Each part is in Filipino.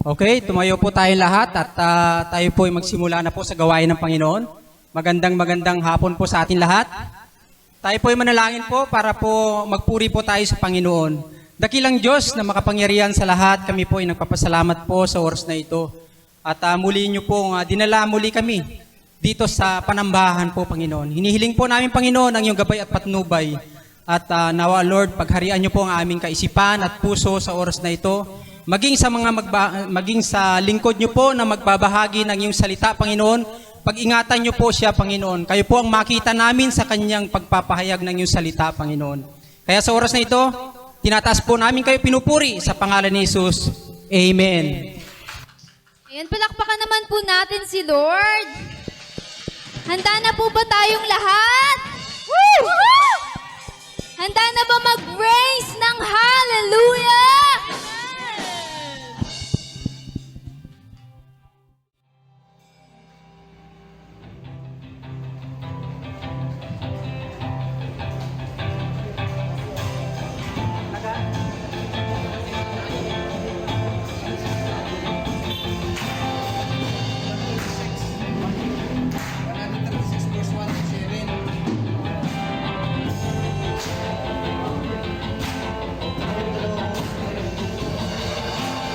Okay, tumayo po tayong lahat at tayo po ay magsimula na po sa gawain ng Panginoon. Magandang hapon po sa atin lahat. Tayo po ay manalangin po para po magpuri po tayo sa Panginoon. Dakilang Diyos na makapangyarihan sa lahat, kami po ay nagpapasalamat po sa oras na ito. At muli niyo po dinala muli kami dito sa panambahan po, Panginoon. Hinihiling po namin, Panginoon, ang iyong gabay at patnubay. At nawa, Lord, pagharian niyo po ang aming kaisipan at puso sa oras na ito. Maging sa lingkod niyo po na magbabahagi ng iyong salita, Panginoon, pag-ingatan niyo po siya, Panginoon. Kayo po ang makita namin sa kanyang pagpapahayag ng iyong salita, Panginoon. Kaya sa oras na ito, tinataas po namin kayo pinupuri sa pangalan ni Jesus. Amen. Ayan, palakpakan naman po natin si Lord. Handa na po ba tayong lahat? Woo! Handa na ba mag-praise ng hallelujah?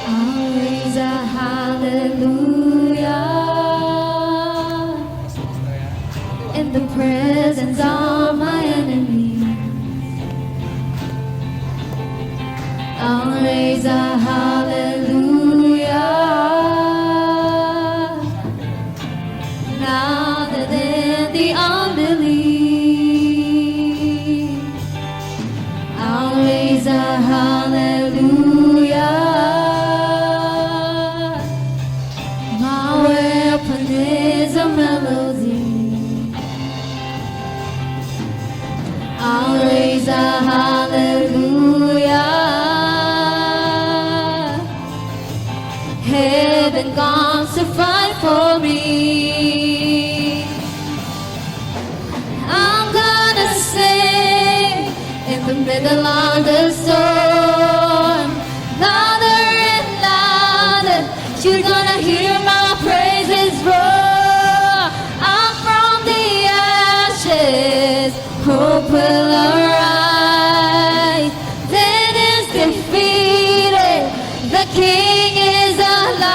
Always a hallelujah in the presence of my enemy. I'll raise a hallelujah louder than the unbelief. I'll raise a hallelujah. Is a melody. I'll raise a hallelujah. Heaven comes to fight for me. I'm gonna sing in the middle of the storm. Louder and louder, you're gonna hear my praises roar. Hope will arise, then is defeated, the King is alive.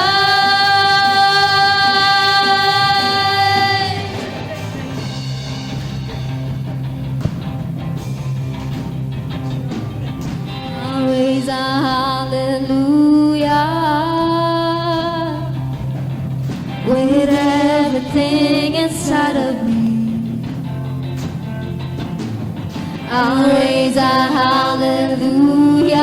I'll raise a hallelujah with everything inside of me. I'll raise a hallelujah.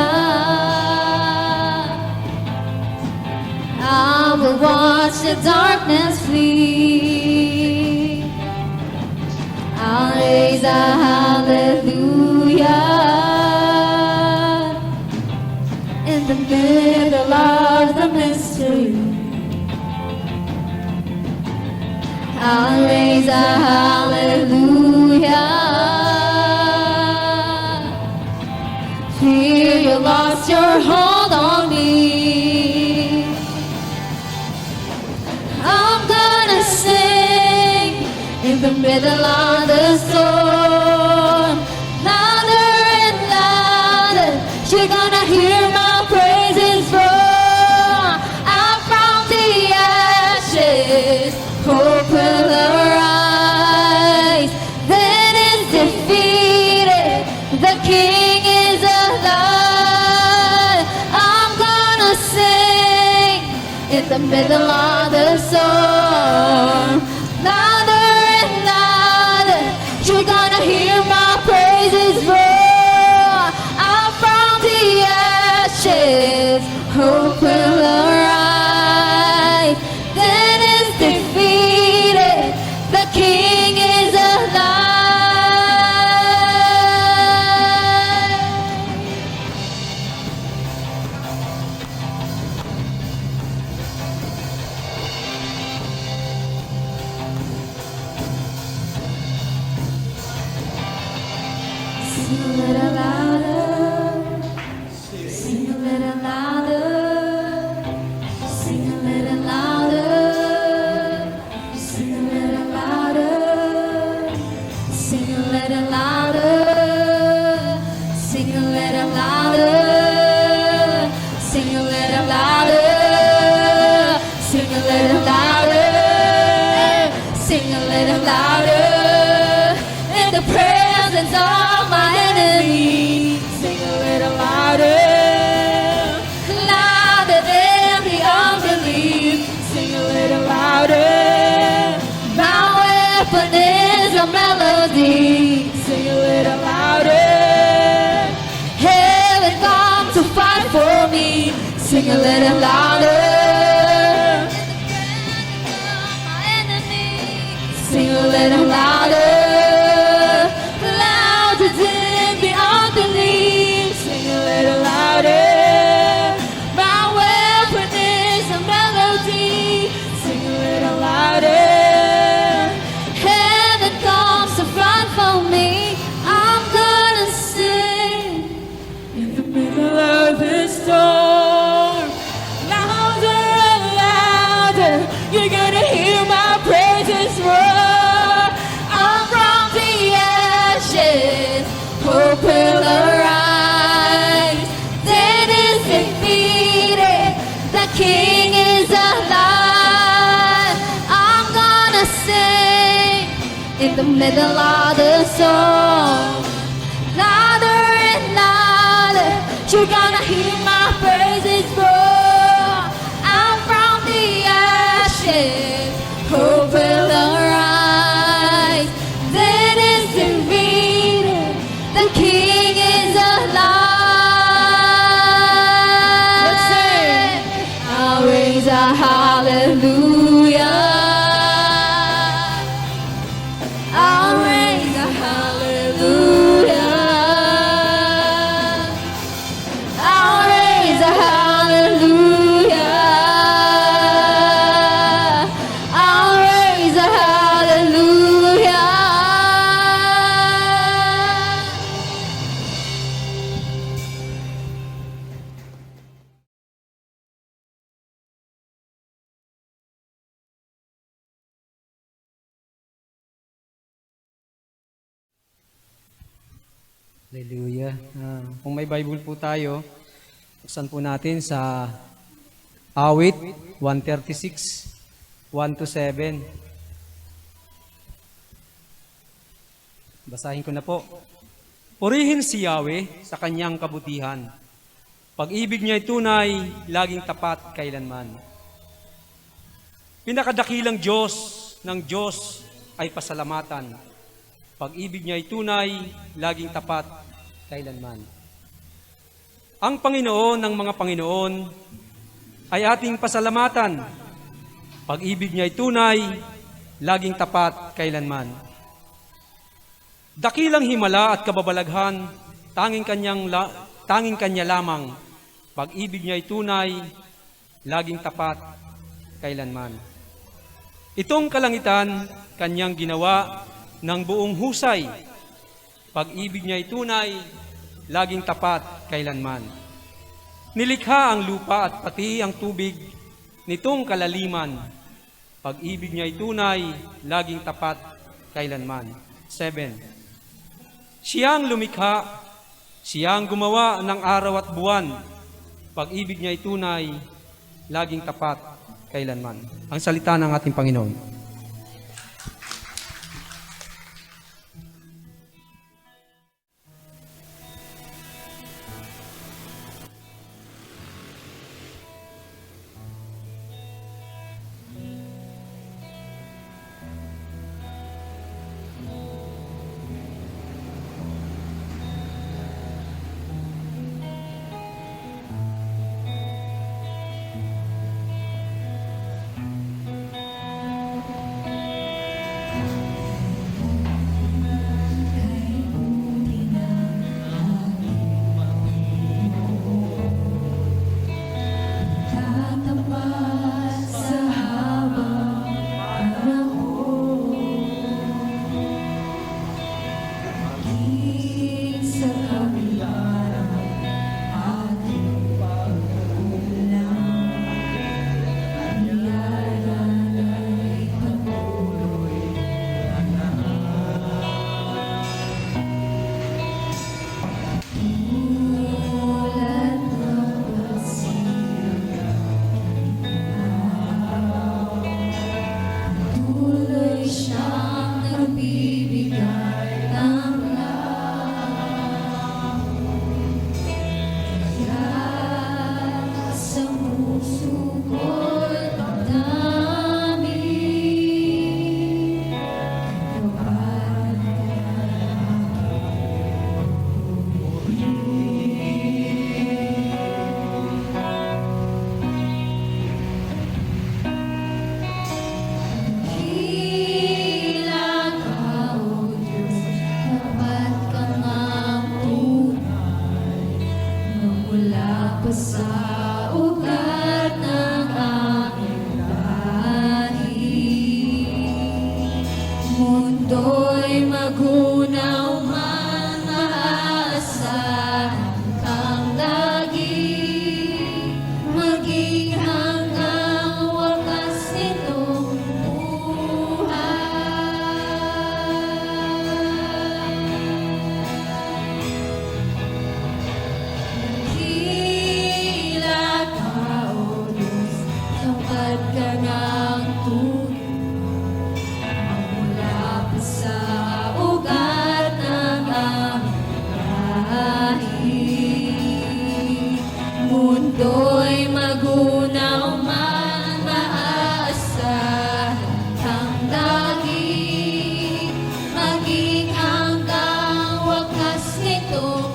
I will watch the darkness flee. I'll raise a hallelujah in the middle of the mystery. I'll raise a hallelujah. Fear you lost your hold on me. I'm gonna sing in the middle of the storm. Louder and louder, you're gonna hear my praises roar. Out from the ashes, hope will arise. Then is defeated, the King is alive. I'm gonna sing in the middle of the storm. Louder and louder, you're gonna hear my praises roar. Out from the ashes, hope will arise. Then is defeated, the King is alive. Sing a little louder. My enemy. Sing a little louder. Louder than the unbelief. Sing a little louder. My weapon is a melody. Sing a little louder. Heaven comes to front for me. I'm gonna sing in the middle of the storm. Louder and louder. You're gonna hear my praises roar. I'm from the ashes. Hope will arise. Death is defeated. The King is alive. I'm gonna sing in the middle of the song. Louder and louder. You're gonna hear my praises roar. I'm from the ashes. Hope will arise. Death is defeated. The King is alive. Let's sing. I'll raise a hallelujah. I'll raise a hallelujah. I'll raise a hallelujah. I'll raise a hallelujah. Hallelujah. Kung may Bible po tayo, buksan po natin sa Awit 136, 1-7. Basahin ko na po. Purihin si Yahweh sa kanyang kabutihan. Pag-ibig niya ay tunay, laging tapat kailanman. Pinakadakilang Diyos ng Diyos ay pasalamatan. Pag-ibig niya ay tunay, laging tapat kailanman. Ang Panginoon ng mga Panginoon ay ating pasalamatan. Pag-ibig niya ay tunay, laging tapat kailanman. Dakilang himala at kababalaghan, tanging kanya lamang. Pag-ibig niya ay tunay, laging tapat kailanman. Itong kalangitan, kanyang ginawa ng buong husay. Pag-ibig niya ay tunay, laging tapat kailanman. Nilikha ang lupa at pati ang tubig nitong kalaliman. Pag-ibig niya ay tunay, laging tapat kailanman. 7. Siyang lumikha, siyang gumawa ng araw at buwan. Pag-ibig niya ay tunay, laging tapat kailanman. Ang salita ng ating Panginoon. pa sa ugat ng aming lahi. Mundo'y magunaw man, maaasahan kang lagi, maging hanggang wakas nitong Dakila ka, O Diyos, tapat ka ng tunay, mula pa sa ugat ng aming lahi. Mundo'y magunaw man, maaasahan kang lagi, maging hanggang wakas nitong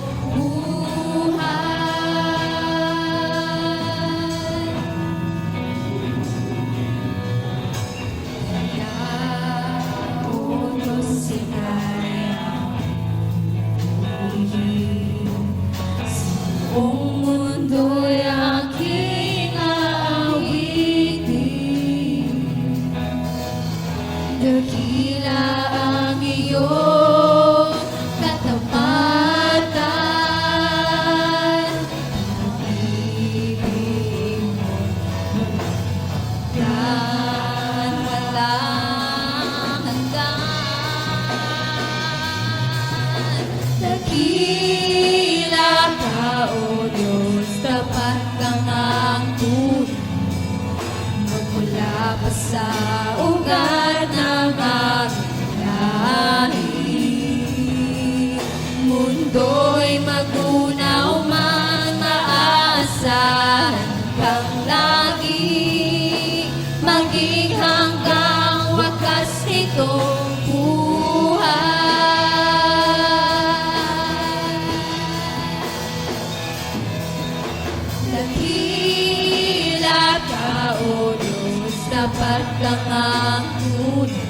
buong mundo'y aking aawitin. Dakila ang iyong katapatan, pag-ibig mo'y yan walang hanggan. Dakila ka, O Diyos, tapat kang ang tunay, magmula pa sa ugat ng aming lahi. Mundo'y magunaw man, maaasahan kang lagi, maging hanggang wakas nitong Dakila ka, O Diyos, tapat kang ang tunay,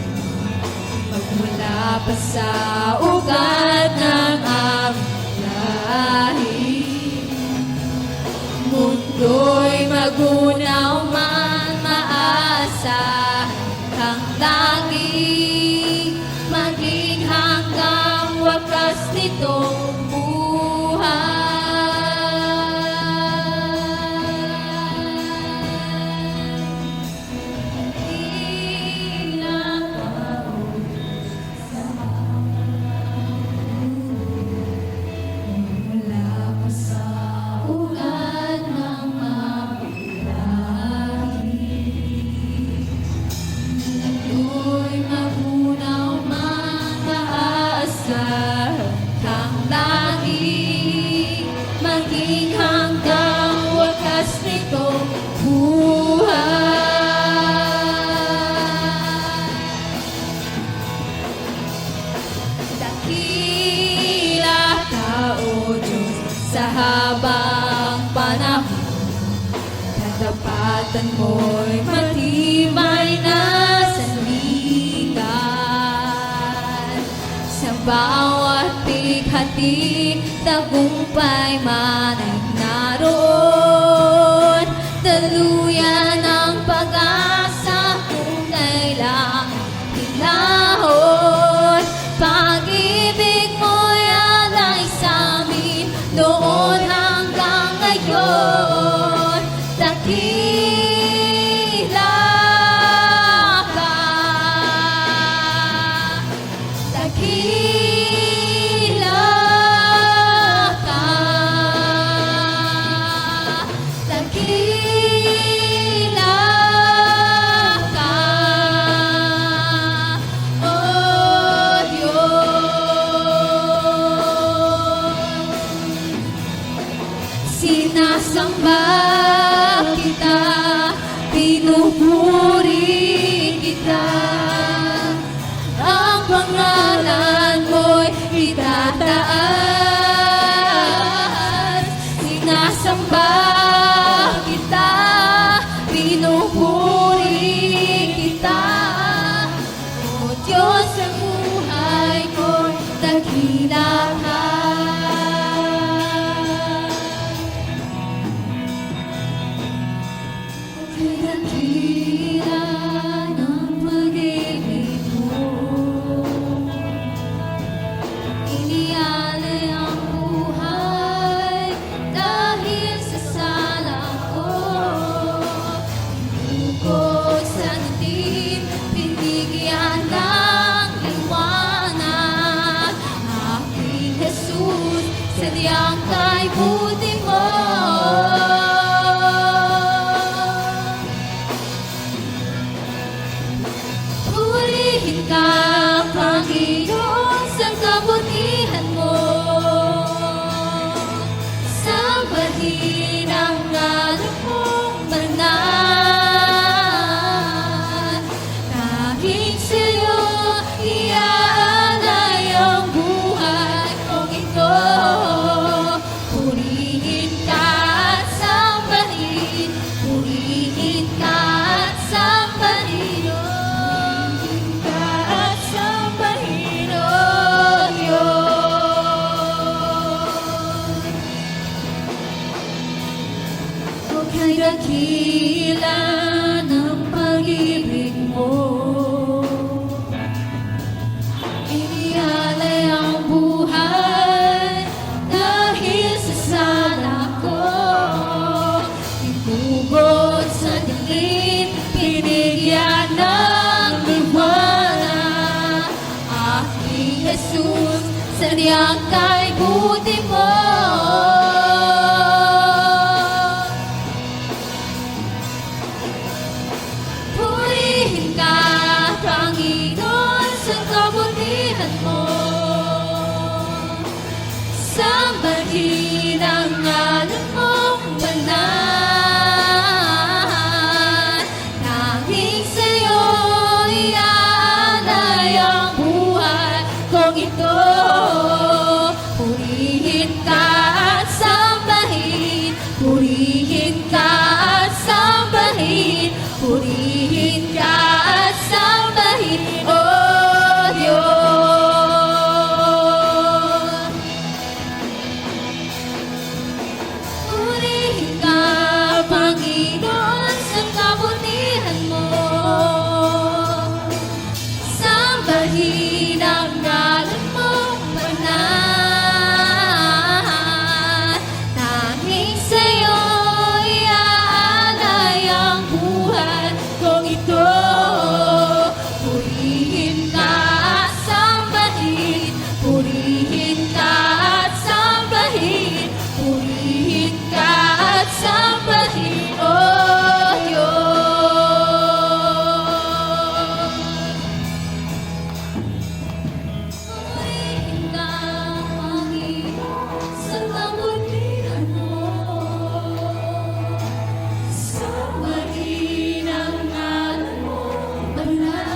magmula pa sa ugat ng aming lahi. Mundo'y magunaw man, maaasahan kang lagi, maging hanggang wakas nitong maging hanggang wakas nitong Dakila ka, O Diyos, sa habang panahon, katapatan mo'y matibay na sandigan. Sa bawat pighati, tagumpay man ay naroon, daluyan ang pag-asa kung kailang hilahon. Pag-ibig mo'y alay sa'min noon hanggang ngayon. Dakila ka, dakila ka, dakila ka, O Diyos. Sinasamba kita, pinupuri kita, ang pangalan mo'y itataas. Sinasamba kita, pinupuri kita, O Diyos sa buhay ko'y dakila ka. sadyang kay buti mo. Purihin ka, Panginoon, sa kabutihan mo. Sambahin ang ngalan mong banal. Kahit sa'yo iaalay ang buhay kong ito. Purihin ka at sambahin, purihin ka at sambahin, purihin ka at sambahin, oh Diyos. O kay dakila ng pag-ibig mo, inialay ang buhay dahil sa sala ko. Ibubog sa dilim, binigyan ng liwanag. Aking Jesus, sadyang kay buti mo. Purihin ka, Panginoon, sa kabutihan mo. Sambahin ang ngalan mong banal. Nanging sa'yo iaalay ang buhay kong ito. Purihin ka at sambahin, purihin ka at sambahin, purihin ka at sambahin, oh Diyos. Purihin ka, Panginoon, sa kabutihan mo. Sambahin ang ngalan mong banal. Tanging sa'yo iaalay ang buhay kong ito. Purihin ka at sambahin, purihin ka at sambahin, purihin ka at sambahin, oh Diyos. Purihin ka, Panginoon, sa kabutihan mo. Sambahin ang ngalan mong banal.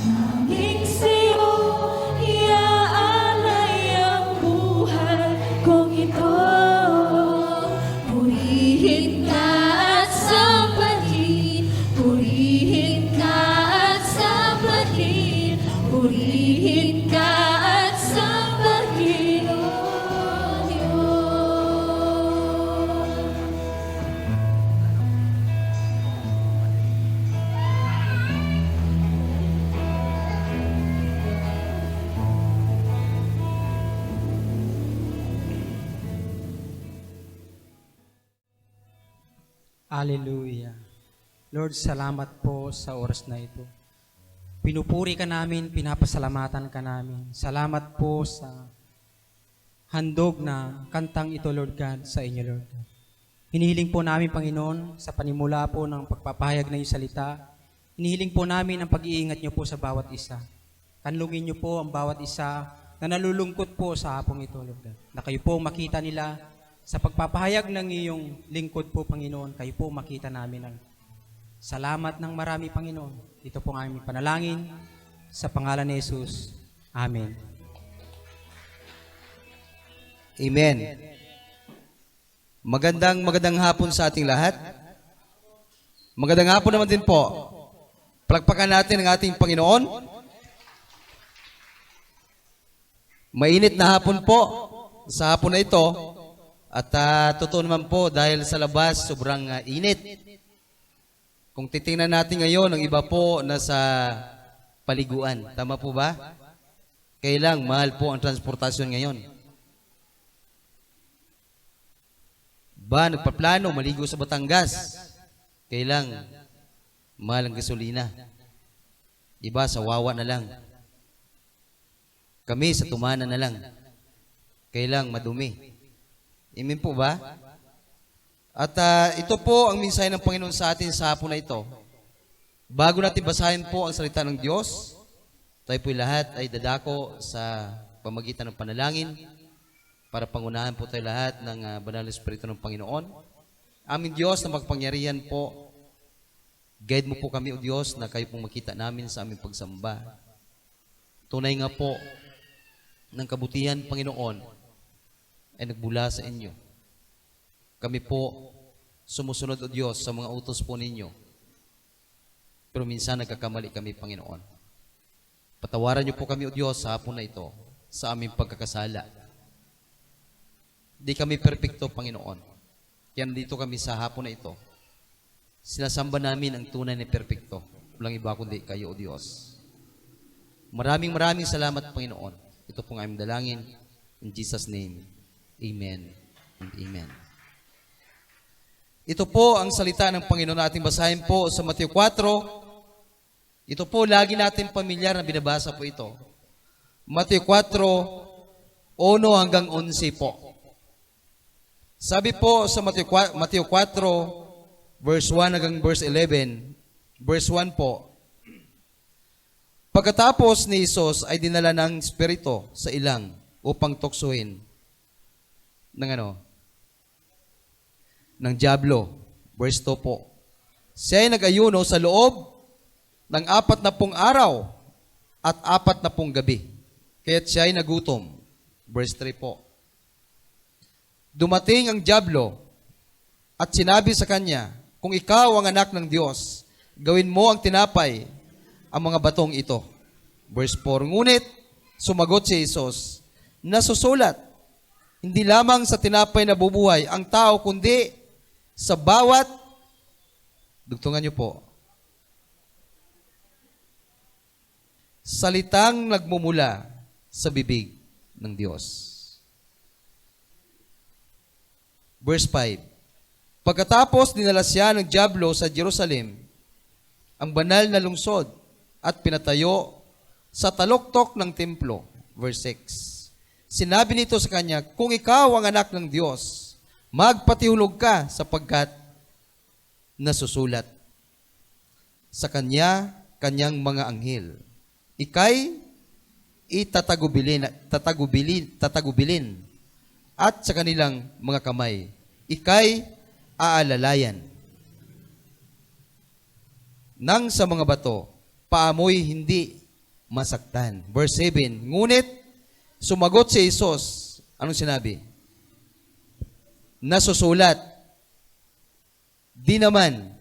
Nanging sa'yo iaalay ang buhay kong ito. Purihin ka at sambahin, purihin ka at sambahin, purihin ka at sambahin, oh Diyos. Hallelujah. Lord, salamat po sa oras na ito. Pinupuri ka namin, pinapasalamatan ka namin. Salamat po sa handog na kantang ito, Lord God, sa inyo, Lord God. Hinihiling po namin, Panginoon, sa panimula po ng pagpapahayag ng iyong salita. Hinihiling po namin ang pag-iingat niyo po sa bawat isa. Kanlungin niyo po ang bawat isa na nalulungkot po sa hapong ito, Lord God. Na kayo po makita nila sa pagpapahayag ng iyong lingkod po, Panginoon, kayo po makita namin ang salamat ng marami, Panginoon. Ito po ang aming panalangin sa pangalan ni Jesus. Amen. Amen. Magandang hapon sa ating lahat. Magandang hapon naman din po. Palakpakan natin ang ating Panginoon. Mainit na hapon po sa hapon na ito. At totoo naman po dahil sa labas sobrang init. Kung titingnan natin ngayon, ang iba po nasa paliguan. Tama po ba? Kailang mahal po ang transportasyon ngayon. Ba, nagpaplano, maligo sa Batangas. Kailang mahal ang gasolina. Iba, sa wawa na lang. Kami sa tumana na lang. Kailang madumi. Amen po ba? At ito po ang mensahe ng Panginoon sa atin sa hapon na ito. Bago natin basahin po ang salita ng Diyos, tayo po lahat ay dadako sa pamagitan ng panalangin para pangunahan po tayo lahat ng banal na Espiritu ng Panginoon. Aming Diyos na magpangyarihan po, guide mo po kami o Diyos na kayo pong makita namin sa aming pagsamba. Tunay nga po ng kabutihan, Panginoon, ay nagbula sa inyo. Kami po sumusunod o Diyos sa mga utos po ninyo. Pero minsan nagkakamali kami, Panginoon. Patawaran niyo po kami o Diyos sa hapon na ito sa aming pagkakasala. Di kami perpekto, Panginoon. Kaya nandito kami sa hapon na ito. Sinasamba namin ang tunay na perpekto. Walang iba kundi kayo o Diyos. Maraming salamat, Panginoon. Ito pong aming dalangin. In Jesus' name, Amen and Amen. Ito po ang salita ng Panginoon na ating basahin po sa Mateo 4. Ito po, lagi natin pamilyar na binabasa po ito. Mateo 4, 1 hanggang 11 po. Sabi po sa Mateo 4, verse 1 hanggang verse 11, verse 1 po, pagkatapos ni Isos ay dinala ng Espiritu sa ilang upang tuksuhin ng diablo. Verse 2 po, siya ay nag-ayuno sa loob ng 40 araw at 40 gabi. Kaya't siya ay nagutom. Verse 3 po. Dumating ang diablo at sinabi sa kanya, kung ikaw ang anak ng Diyos, gawin mo ang tinapay ang mga batong ito. Verse 4. Ngunit, sumagot si Jesus, nasusulat, hindi lamang sa tinapay na bubuhay ang tao, kundi sa bawat, dugtungan niyo po, salitang nagmumula sa bibig ng Diyos. Verse 5. Pagkatapos dinala siya ng diablo sa Jerusalem, ang banal na lungsod, at pinatayo sa taluktok ng templo. Verse 6. Sinabi nito sa kanya, kung ikaw ang anak ng Diyos, magpatihulog ka sapagkat nasusulat sa kanyang mga anghel. Ikay tatagubilin at sa kanilang mga kamay. Ikay aalalayan nang sa mga bato, paamoy hindi masaktan. Verse 7, ngunit sumagot si Jesus, anong sinabi? Nasusulat, di naman,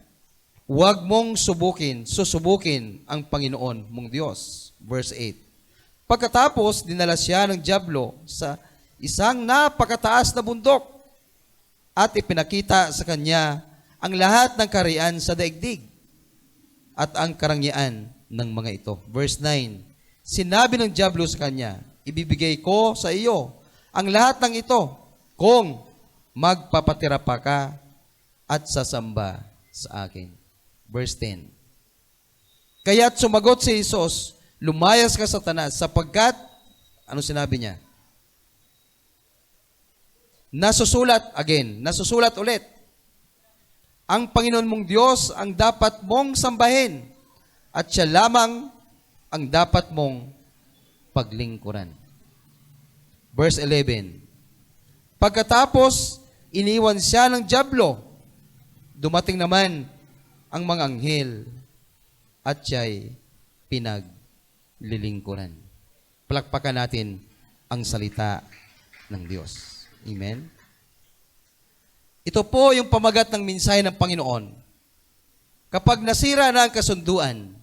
huwag mong susubukin ang Panginoon mong Diyos. Verse 8. Pagkatapos, dinala siya ng diablo sa isang napakataas na bundok at ipinakita sa kanya ang lahat ng kaharian sa daigdig at ang karangyaan ng mga ito. Verse 9. Sinabi ng diablo sa kanya, ibibigay ko sa iyo ang lahat ng ito kung magpapatira pa ka at sasamba sa akin. Verse 10. Kaya't sumagot si Jesus, lumayas ka, Satanas, sapagkat, ano sinabi niya? Nasusulat ulit. Ang Panginoon mong Diyos ang dapat mong sambahin at siya lamang ang dapat mong paglingkuran. Verse 11. Pagkatapos, iniwan siya ng diablo. Dumating naman ang mga anghel at siya'y pinaglilingkuran. Palakpakan natin ang salita ng Diyos. Amen? Ito po yung pamagat ng mensahe ng Panginoon. Kapag nasira na ang kasunduan,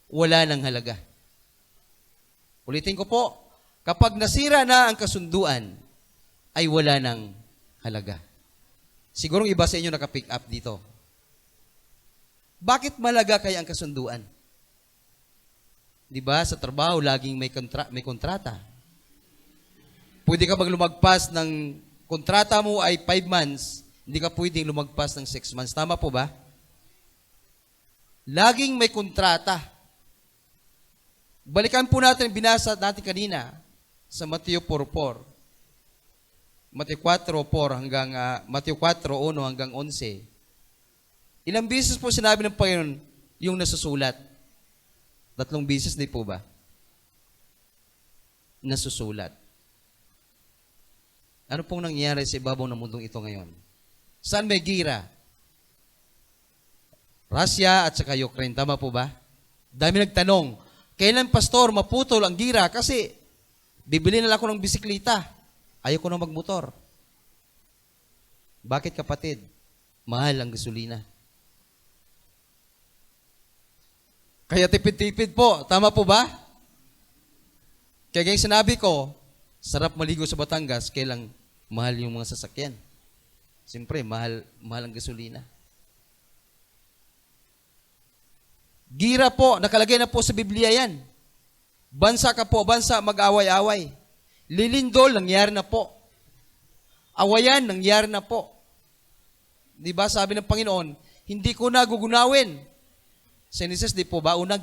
wala nang halaga. Ulitin ko po, kapag nasira na ang kasunduan, ay wala nang halaga. Sigurong iba sa inyo nakapick up dito. Bakit malaga kaya ang kasunduan? Di ba, sa trabaho, laging may kontrata. Pwede ka lumagpas ng kontrata mo ay 5 months, hindi ka pwedeng lumagpas ng 6 months. Tama po ba? Laging may kontrata. Balikan po natin, binasa natin kanina, sa Mateo 4:4. Mateo 4:4 hanggang Mateo 4:1 hanggang 11. Ilang beses po sinabi ng Panginoon yung nasusulat? 3 beses, di po ba? Nasusulat. Ano pong nangyayari sa ibabaw ng mundong ito ngayon? Saan may gira? Russia at saka Ukraine. Tama po ba? Dami nagtanong, kailan pastor maputol ang gira? Kasi bibili na lang ako ng bisikleta. Ayaw ko na magmotor. Bakit kapatid? Mahal ang gasolina. Kaya tipid-tipid po. Tama po ba? Kaya gayong sinabi ko, sarap maligo sa Batangas, kailang mahal yung mga sasakyan. Siyempre, mahal ang gasolina. Gira po, nakalagay na po sa Biblia yan. Bansa ka po, bansa, mag-away-away. Lilindol, nangyari na po. Awayan, nangyari na po. Di ba sabi ng Panginoon, hindi ko na gugunawin. Sa Genesis, di po ba, unang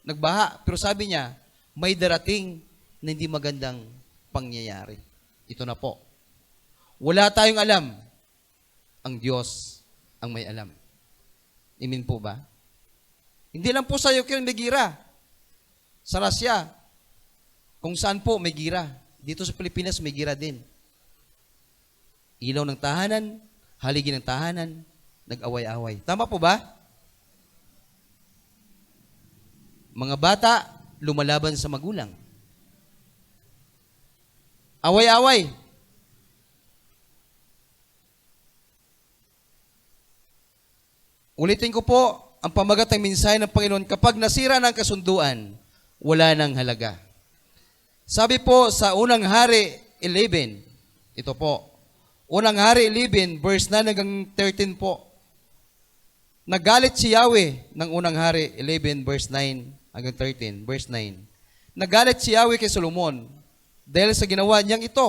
nagbaha. Pero sabi niya, may darating na hindi magandang pangyayari. Ito na po. Wala tayong alam. Ang Diyos ang may alam. Amen po ba? Hindi lang po sa Ukraine may gira. Sa Russia, kung saan po may gira. Dito sa Pilipinas may gira din. Ilaw ng tahanan, haligi ng tahanan, nag-away-away. Tama po ba? Mga bata, lumalaban sa magulang. Away-away. Ulitin ko po, ang pamagat ng mensahe ng Panginoon, kapag nasira ng kasunduan, wala nang halaga. Sabi po sa Unang Hari 11, ito po, Unang Hari 11, verse 9 hanggang 13 po. Nagalit si Yahweh ng Unang Hari 11, verse 9 hanggang 13, verse 9. Nagalit si Yahweh kay Solomon dahil sa ginawa niyang ito.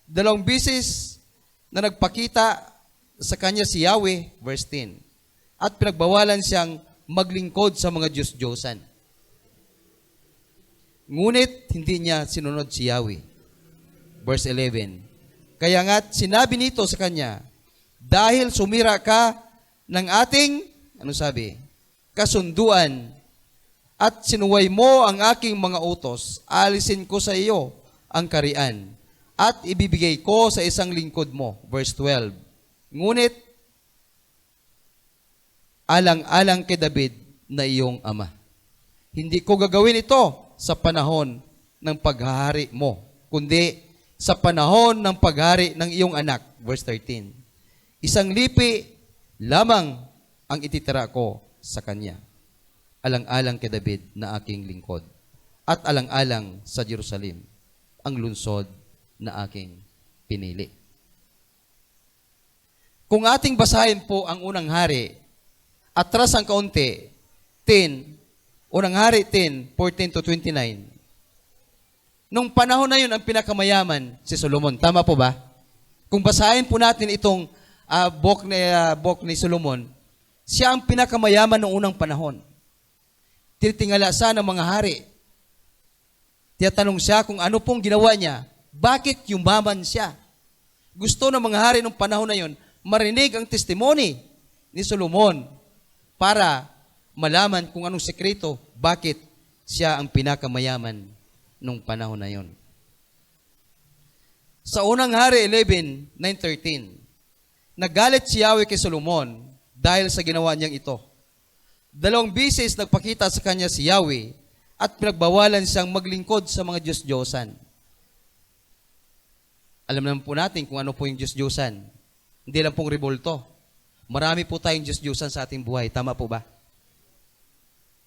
2 beses na nagpakita sa kanya si Yahweh, verse 10. At pinagbawalan siyang maglingkod sa mga Diyos-Diyosan. Ngunit hindi niya sinunod si Yahweh. Verse 11. Kaya nga sinabi nito sa kanya, dahil sumira ka ng ating, ano sabi? Kasunduan, at sinuway mo ang aking mga utos, alisin ko sa iyo ang karian, at ibibigay ko sa isang lingkod mo. Verse 12. Ngunit, alang-alang kay David na iyong ama. Hindi ko gagawin ito sa panahon ng paghahari mo, kundi sa panahon ng paghari ng iyong anak. Verse 13. Isang lipi lamang ang ititira ko sa kanya. Alang-alang kay David na aking lingkod. At alang-alang sa Jerusalem, ang lunsod na aking pinili. Kung ating basahin po ang Unang Hari, atras ang kaunti, 10, Unang Hari 10, 14 to 29. Nung panahon na yun, ang pinakamayaman si Solomon. Tama po ba? Kung basahin po natin itong book ni Solomon, siya ang pinakamayaman noong unang panahon. Tinitingala siya ng mga hari. Tiyatanong siya kung ano pong ginawa niya. Bakit yumaman siya? Gusto ng mga hari noong panahon na yun, marinig ang testimony ni Solomon para malaman kung anong sekreto, bakit siya ang pinakamayaman nung panahon na yon. Sa Unang Hari 11, 9-13, nagalit si Yahweh kay Solomon dahil sa ginawa niyang ito. 2 beses nagpakita sa kanya si Yahweh at pinagbawalan siyang maglingkod sa mga Diyos-Diyosan. Alam naman po natin kung ano po yung Diyos-Diyosan. Hindi lang pong revolto. Marami po tayong Diyos-Diyosan sa ating buhay. Tama po ba?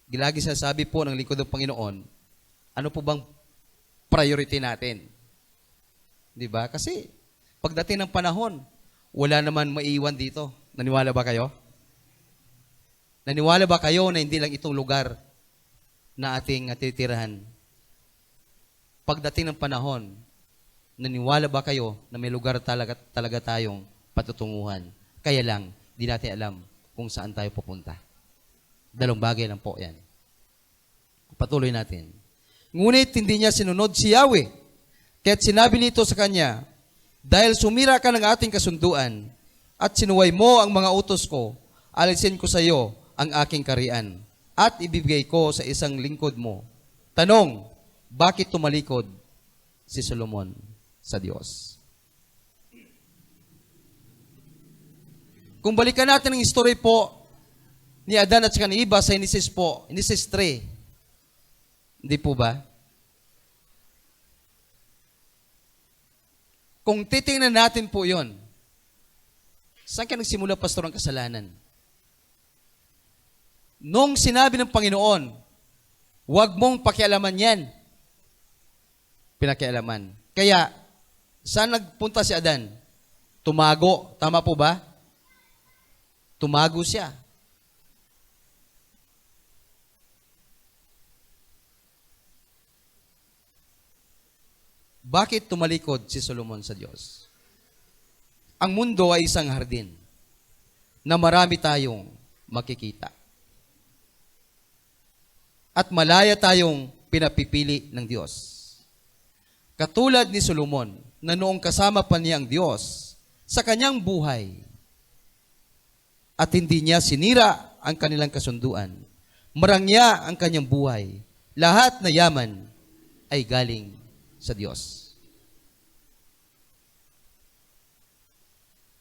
Gilagi sasabi po ng lingkod ng Panginoon, ano po bang priority natin? Di ba? Kasi pagdating ng panahon, wala naman maiiwan dito. Naniwala ba kayo? Naniwala ba kayo na hindi lang itong lugar na ating titirahan? Pagdating ng panahon, naniwala ba kayo na may lugar talaga tayong patutunguhan? Kaya lang, di natin alam kung saan tayo pupunta. 2 bagay lang po yan. Patuloy natin. Ngunit hindi niya sinunod si Yahweh. Kaya't sinabi nito sa kanya, dahil sumira ka ng ating kasunduan at sinuway mo ang mga utos ko, alisin ko sa iyo ang aking karian at ibibigay ko sa isang lingkod mo. Tanong, bakit tumalikod si Solomon sa Diyos? Kung balikan natin ang history po ni Adan at saka ni Eva sa Genesis po, Genesis 3. Hindi po ba? Kung titingnan natin po yon, saan ka nagsimula, pastor, ang kasalanan? Nung sinabi ng Panginoon, huwag mong pakialaman yan. Pinakialaman. Kaya, saan nagpunta si Adan? Tumago. Tama po ba? Tumago siya. Bakit tumalikod si Solomon sa Diyos? Ang mundo ay isang hardin na marami tayong makikita. At malaya tayong pinapipili ng Diyos. Katulad ni Solomon na noong kasama pa niya ang Diyos sa kanyang buhay at hindi niya sinira ang kanilang kasunduan. Marangya ang kanyang buhay. Lahat na yaman ay galing sa Diyos.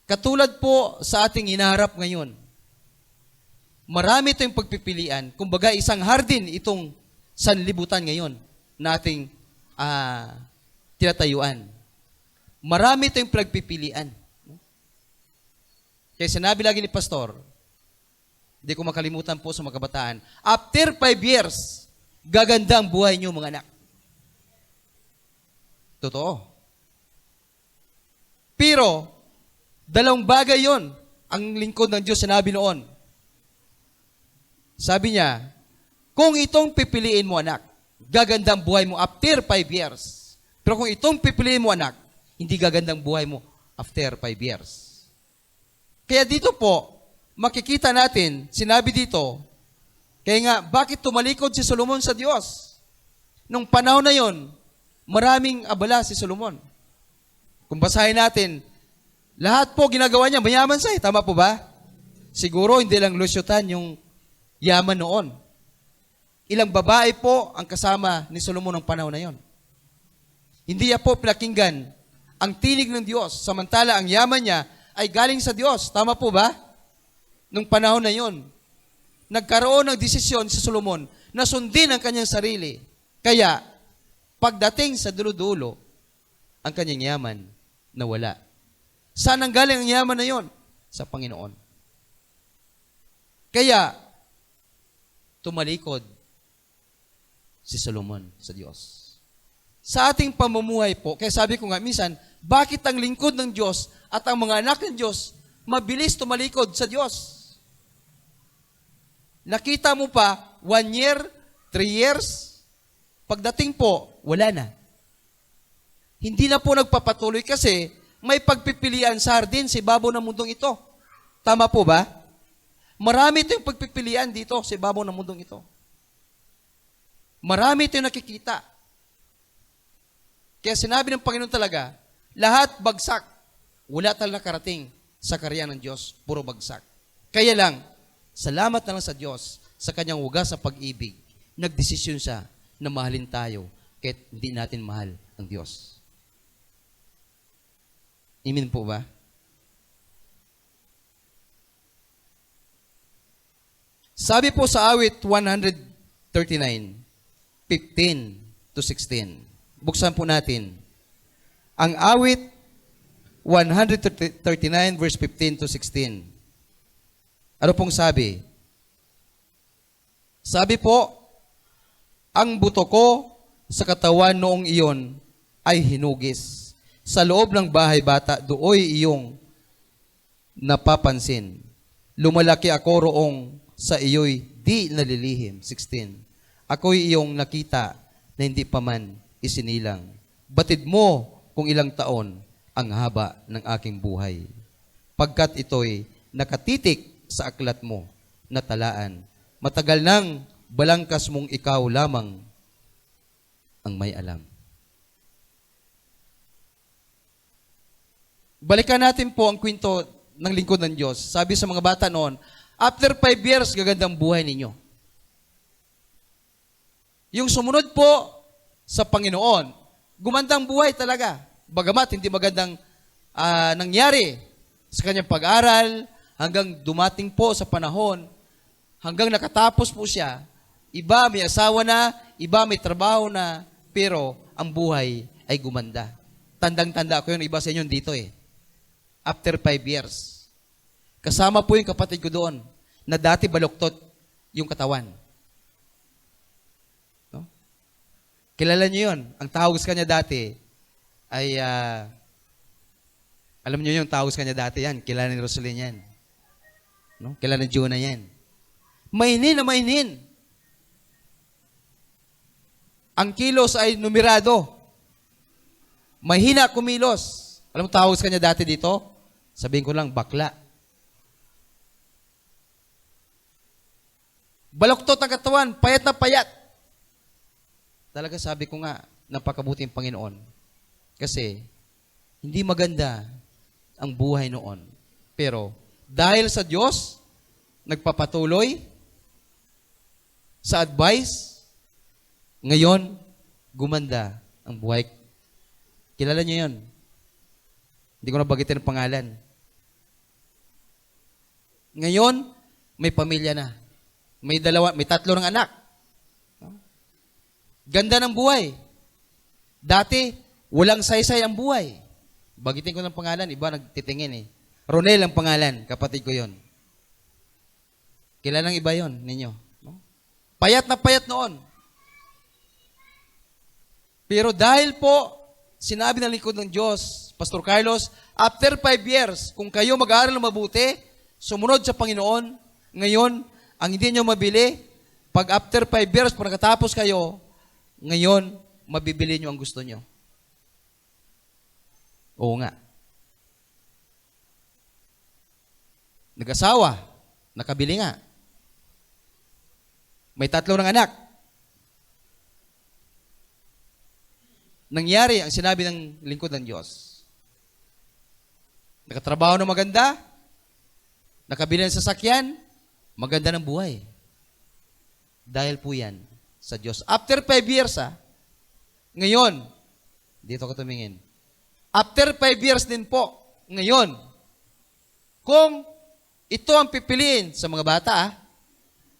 Katulad po sa ating hinaharap ngayon, marami tayong pagpipilian. Kumbaga, isang hardin itong sanlibutan ngayon na ating tinatayuan. Marami tayong pagpipilian. Kaya sinabi lagi ni Pastor, hindi ko makalimutan po sa mga kabataan, after 5 years, gaganda ang buhay niyo, mga anak. Totoo. Pero, dalawang bagay yon ang lingkod ng Diyos sinabi noon. Sabi niya, kung itong pipiliin mo, anak, gaganda ang buhay mo after 5 years. Pero kung itong pipiliin mo, anak, hindi gagandang buhay mo after 5 years. Kaya dito po, makikita natin, sinabi dito, kaya nga, bakit tumalikod si Solomon sa Diyos? Nung panahon na yon, maraming abala si Solomon. Kung basahin natin, lahat po ginagawa niya, mayaman siya. Tama po ba? Siguro hindi lang lusyutan yung yaman noon. Ilang babae po ang kasama ni Solomon ng panahon na yon. Hindi niya po pinakinggan ang tinig ng Diyos, samantala ang yaman niya ay galing sa Diyos. Tama po ba? Nung panahon na yon, nagkaroon ng desisyon si Solomon na sundin ang kanyang sarili. Kaya, pagdating sa dulo-dulo, ang kanyang yaman nawala. Saan ang galing ang yaman na yon? Sa Panginoon. Kaya, tumalikod si Solomon sa Diyos. Sa ating pamumuhay po, kaya sabi ko nga minsan, bakit ang lingkod ng Diyos at ang mga anak ng Diyos mabilis tumalikod sa Diyos? Nakita mo pa, 1 year, 3 years, pagdating po, wala na. Hindi na po nagpapatuloy kasi may pagpipilian sa hardin sa ibabaw ng mundong ito. Tama po ba? Marami tayong pagpipilian dito sa ibabaw ng mundong ito. Marami tayong nakikita. Kaya sinabi ng Panginoon talaga, lahat bagsak. Wala talaga karating sa karya ng Diyos, puro bagsak. Kaya lang, salamat na lang sa Diyos sa kanyang wagas sa pag-ibig. Nagdesisyon siya na mahalin tayo kahit hindi natin mahal ang Diyos. Amen po ba? Sabi po sa awit 139, 15 to 16. Buksan po natin. Ang awit 139 verse 15 to 16. Ano pong sabi? Sabi po, ang buto ko sa katawan noong iyon ay hinugis. Sa loob ng bahay bata, dooy iyong napapansin. Lumalaki ako roong sa iyo'y di nalilihim. 16. Ako'y iyong nakita na hindi pa man isinilang. Batid mo kung ilang taon ang haba ng aking buhay. Pagkat ito'y nakatitik sa aklat mo na talaan. Matagal nang balangkas mong ikaw lamang ang may alam. Balikan natin po ang kwento ng lingkod ng Diyos. Sabi sa mga bata noon, after 5 years, gagandang buhay ninyo. Yung sumunod po sa Panginoon, gumandang buhay talaga. Bagamat hindi magandang nangyari sa kanyang pag-aral, hanggang dumating po sa panahon, hanggang nakatapos po siya, iba may asawa na, iba may trabaho na, pero ang buhay ay gumanda. Tandang-tanda ko yun, iba sa inyo dito eh. After 5 years. Kasama po yung kapatid ko doon, na dati baluktot yung katawan. No? Kilala niyo yun. Ang tawag sa kanya dati ay, alam niyo yung tawag sa kanya dati yan. Kilala ni Rosalyn yan. No? Kilala ni Jonah yan. Mainin na mainin. Ang kilos ay numerado. Mahina kumilos. Alam mo tawag sa kanya dati dito? Sabihin ko lang, bakla. Baluktot ang katawan, payat na payat. Talaga sabi ko nga, napakabuti ang Panginoon. Kasi, hindi maganda ang buhay noon. Pero, dahil sa Diyos, nagpapatuloy sa advice, ngayon, gumanda ang buhay. Kilala niyo yun. Hindi ko na bagitin ang pangalan. Ngayon, may pamilya na. May 3 ng anak. Ganda ng buhay. Dati, walang saysay ang buhay. Bagitin ko ng pangalan, iba nagtitingin eh. Ronel ang pangalan, kapatid ko yon. Kilalang iba yon ninyo. No? Payat na payat noon. Pero dahil po, sinabi ng lingkod ng Diyos, Pastor Carlos, after 5 years, kung kayo mag-aaral mabuti, sumunod sa Panginoon, ngayon, ang hindi nyo mabili, pag after 5 years, pag nakatapos kayo, ngayon, mabibili nyo ang gusto nyo. Oo nga. Nag-asawa, nakabili nga. May 3 ng anak. Nangyari ang sinabi ng lingkod ng Diyos. Nakatrabaho na maganda, nakabili ng sasakyan, maganda ng buhay. Dahil po yan sa Diyos. After 5 years, ngayon, dito ko tumingin. After 5 years din po, ngayon, kung ito ang pipiliin sa mga bata,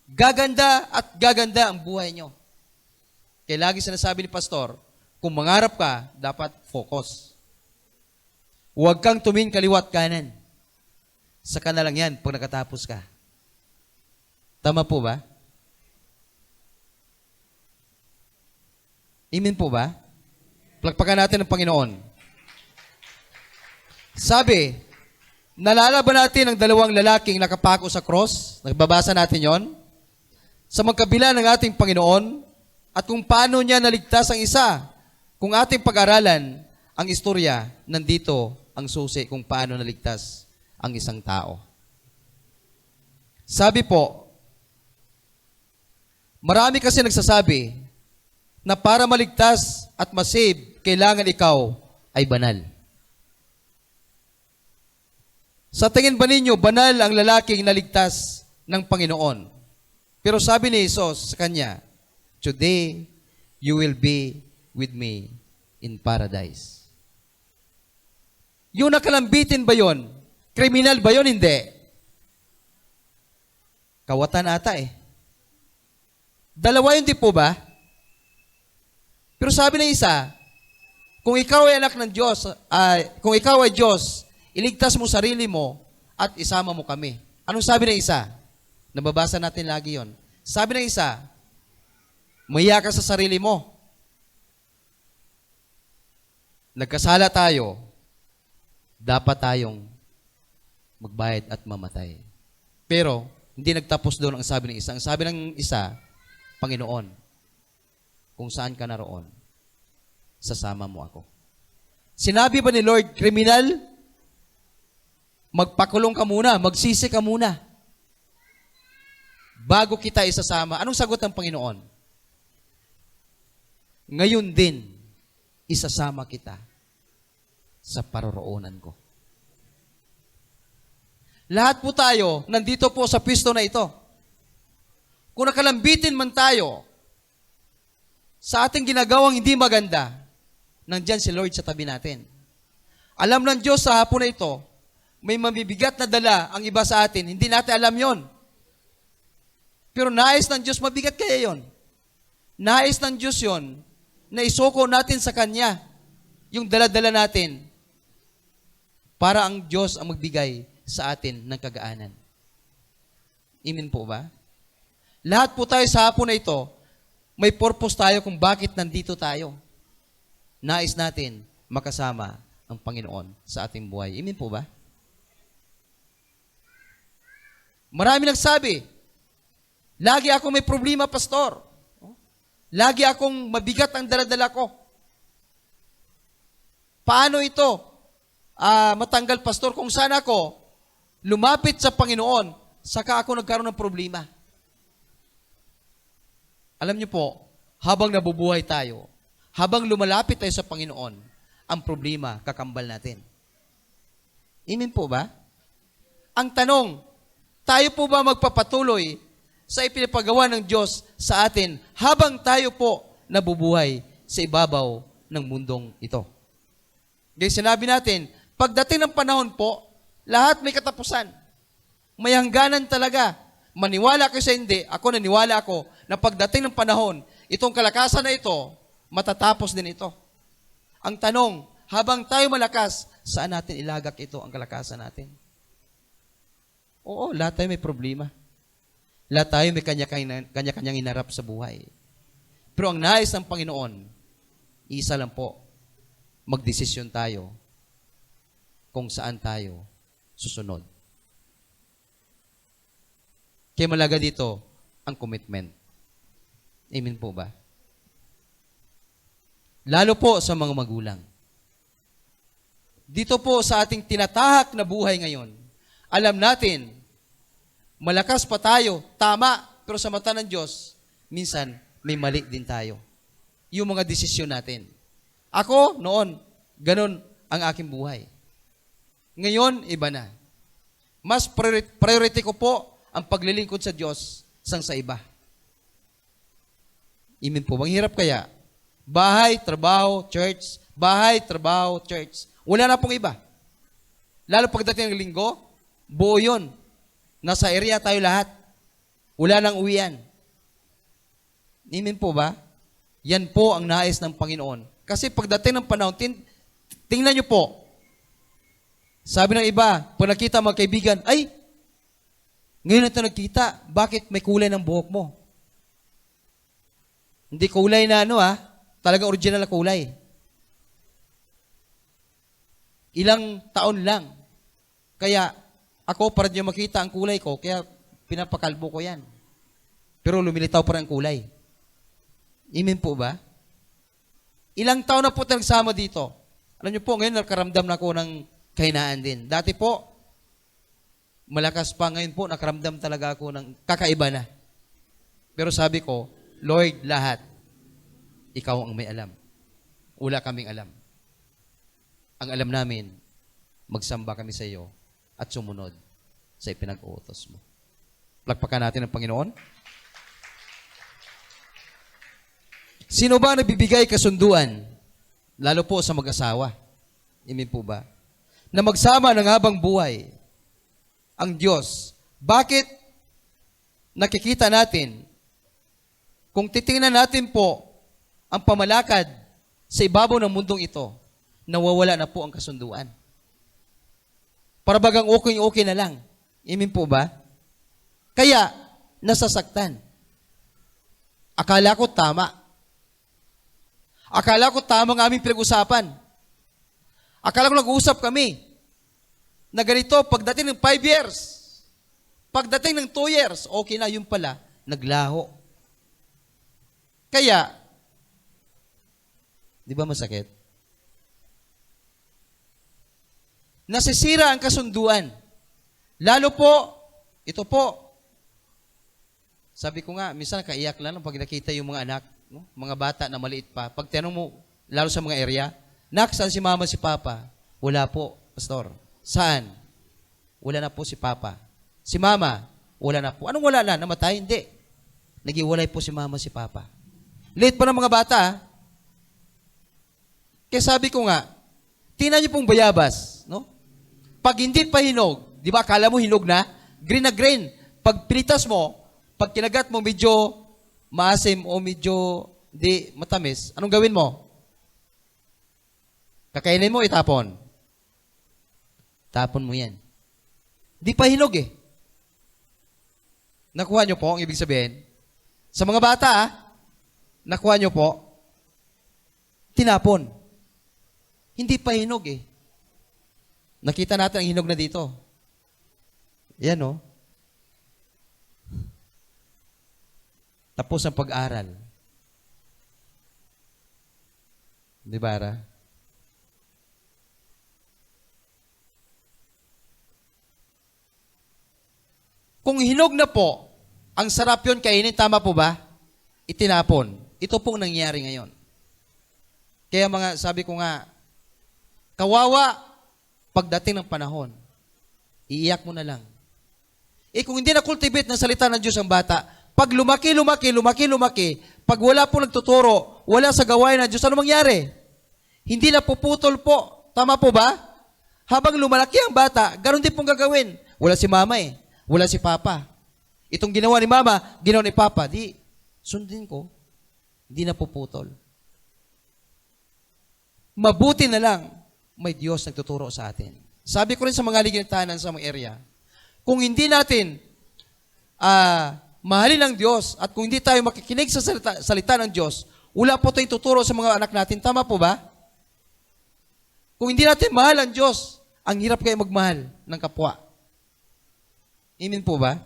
gaganda at gaganda ang buhay nyo. Kaya lagi sinasabi ni Pastor, kung mangarap ka, dapat focus. Huwag kang tumingin kaliwat kanan. Saka na lang yan pag nakatapos ka. Tama po ba? Amen po ba? Plagpakan natin ang Panginoon. Sabi, nalalaban natin ang 2 lalaking nakapako sa cross. Nagbabasa natin yon. Sa magkabila ng ating Panginoon at kung paano niya naligtas ang isa. Kung ating pag-aralan ang istorya, nandito ang susi kung paano naligtas ang isang tao. Sabi po, marami kasi nagsasabi na para maligtas at masave, kailangan ikaw ay banal. Sa tingin ba ninyo, banal ang lalaking naligtas ng Panginoon? Pero sabi ni Jesus sa kanya, today you will be with me in paradise. Yung nakalambitin ba yon? Kriminal ba yon? Hindi. Kawatan ata eh. 2 yun di po ba? Pero sabi ng isa, kung ikaw ay anak ng Diyos, kung ikaw ay Diyos, iligtas mo sarili mo at isama mo kami. Anong sabi ng isa? Nababasa natin lagi yon. Sabi ng isa, mahiya ka sa sarili mo. Nagkasala tayo, dapat tayong magbayad at mamatay. Pero, hindi nagtapos doon ang sabi ng isa. Ang sabi ng isa, Panginoon, kung saan ka naroon, sasama mo ako. Sinabi ba ni Lord, kriminal? Magpakulong ka muna, magsisi ka muna. Bago kita isasama. Anong sagot ng Panginoon? ngayon din, isasama kita sa paroroonan ko. Lahat po tayo, nandito po sa pwesto na ito. Kung nakalambitin man tayo sa ating ginagawang hindi maganda, nandyan si Lord sa tabi natin. Alam ng Diyos sa hapon na ito, may mabibigat na dala ang iba sa atin. Hindi natin alam yon. Pero nais ng Diyos, mabigat kaya yon. Nais ng Diyos yon na isuko natin sa Kanya yung dala-dala natin para ang Diyos ang magbigay sa atin ng kagaanan. Amen po ba? Lahat po tayo sa hapon na ito, may purpose tayo kung bakit nandito tayo. Nais natin makasama ang Panginoon sa ating buhay. Amen po ba? Marami nagsabi, lagi akong may problema, pastor. Lagi akong mabigat ang dala-dala ko. Paano ito matanggal, pastor? Kung sana ako lumapit sa Panginoon, saka ako nagkaroon ng problema. Alam niyo po, habang nabubuhay tayo, habang lumalapit tayo sa Panginoon, ang problema, kakambal natin. Amen po ba? Ang tanong, tayo po ba magpapatuloy sa ipinapagawa ng Diyos sa atin habang tayo po nabubuhay sa ibabaw ng mundong ito? Gaya sinabi natin, pagdating ng panahon po, lahat may katapusan. May hangganan talaga. Maniwala kayo sa hindi, ako naniwala ako na pagdating ng panahon, itong kalakasan na ito, matatapos din ito. Ang tanong, habang tayo malakas, saan natin ilagak ito ang kalakasan natin? Oo, lahat tayo may problema. Lahat tayo may kanya-kanyang inarap sa buhay. Pero ang nais ng Panginoon, isa lang po, magdesisyon tayo kung saan tayo susunod. Kaya malaga dito ang commitment. Amen po ba? Lalo po sa mga magulang. Dito po sa ating tinatahak na buhay ngayon, alam natin, malakas pa tayo, tama, pero sa mata ng Diyos, minsan may mali din tayo. Yung mga desisyon natin. Ako, noon, ganun ang aking buhay. Ngayon, iba na. Mas priority ko po ang paglilingkod sa Diyos sang sa iba. Amen po. Ang hirap kaya? Bahay, trabaho, church. Bahay, trabaho, church. Wala na pong iba. Lalo pagdating ng linggo, buo yun. Nasa area tayo lahat. Wala nang uwian. Amen po ba? Yan po ang nais ng Panginoon. Kasi pagdating ng panahon, tingnan nyo po. Sabi ng iba, pag nakita mga kaibigan, ay, ngayon ito nagkita, bakit may kulay ng buhok mo? Hindi kulay na talagang original na kulay. Ilang taon lang. Kaya, ako, para niyo makita ang kulay ko, kaya pinapakalbo ko yan. Pero lumilitaw pa rin ang kulay. Amen po ba? Ilang taon na po tayo nagsama dito. Alam niyo po, ngayon nakaramdam na ako ng kahinaan din. Dati po, malakas pa. Ngayon po, nakaramdam talaga ako ng kakaiba na. Pero sabi ko, Lord, lahat, ikaw ang may alam. Wala kaming alam. Ang alam namin, magsamba kami sa iyo at sumunod sa ipinag-uutos mo. Plakpakan natin ang Panginoon. Sino ba nagbibigay kasunduan? Lalo po sa mag-asawa. Amen po ba? Na magsama ng habang buhay ang Diyos. Bakit nakikita natin, kung titingnan natin po ang pamalakad sa ibabaw ng mundong ito, nawawala na po ang kasunduan. Para bagang okay na lang. Amen po ba? Kaya, nasasaktan. Akala ko tama. Akala ko tama ang aming pinag-usapan. Akala ko nag-uusap kami na ganito, pagdating ng 5 years, pagdating ng 2 years, okay na, yun pala, naglaho. Kaya, di ba masakit? Nasisira ang kasunduan. Lalo po, ito po, sabi ko nga, minsan nakaiyak lang pag nakita yung mga anak no? Mga bata na maliit pa, pag tinanong mo, lalo sa mga area, nak, saan si mama, si papa? Wala po, pastor. Saan? Wala na po si papa. Si mama, wala na po. Anong wala na? Namatay? Hindi. Nagiwalay po si mama, si papa. Late pa ng mga bata, ah. Kaya sabi ko nga, tingnan niyo pong bayabas, no? Pag hindi pa hinog, di ba, akala mo hinog na? Green na green. Pag pinitas mo, pag kinagat mo medyo maasim o medyo di matamis, anong gawin mo? Kakainin mo, itapon. Tapon mo yan. Di pa hinog eh. Nakuha nyo po ang ibig sabihin? Sa mga bata, ah, nakuha nyo po, tinapon. Hindi pa hinog eh. Nakita natin ang hinog na dito. Yan oh. Tapos ang pag-aral. Di ba, Ara? Kung hinog na po, ang sarap yun kainin, tama po ba? Itinapon. Ito pong nangyari ngayon. Kaya mga, sabi ko nga, kawawa, pagdating ng panahon, iiyak mo na lang. Kung hindi na-cultivate ng salita ng Diyos ang bata, pag lumaki, pag wala po nagtuturo, wala sa gawain ng Diyos, ano mangyari? Hindi na puputol po. Tama po ba? Habang lumalaki ang bata, ganun din pong gagawin. Wala si mama eh. Wala si papa. Itong ginawa ni mama, ginawa ni papa, di, sundin ko. Hindi na puputol. Mabuti na lang, may Diyos nagtuturo sa atin. Sabi ko rin sa mga ligantahanan sa mga area, kung hindi natin mahalin ang Diyos at kung hindi tayo makikinig sa salita ng Diyos, wala po tayong tuturo sa mga anak natin. Tama po ba? Kung hindi natin mahal ang Diyos, ang hirap kayo magmahal ng kapwa. Amen po ba?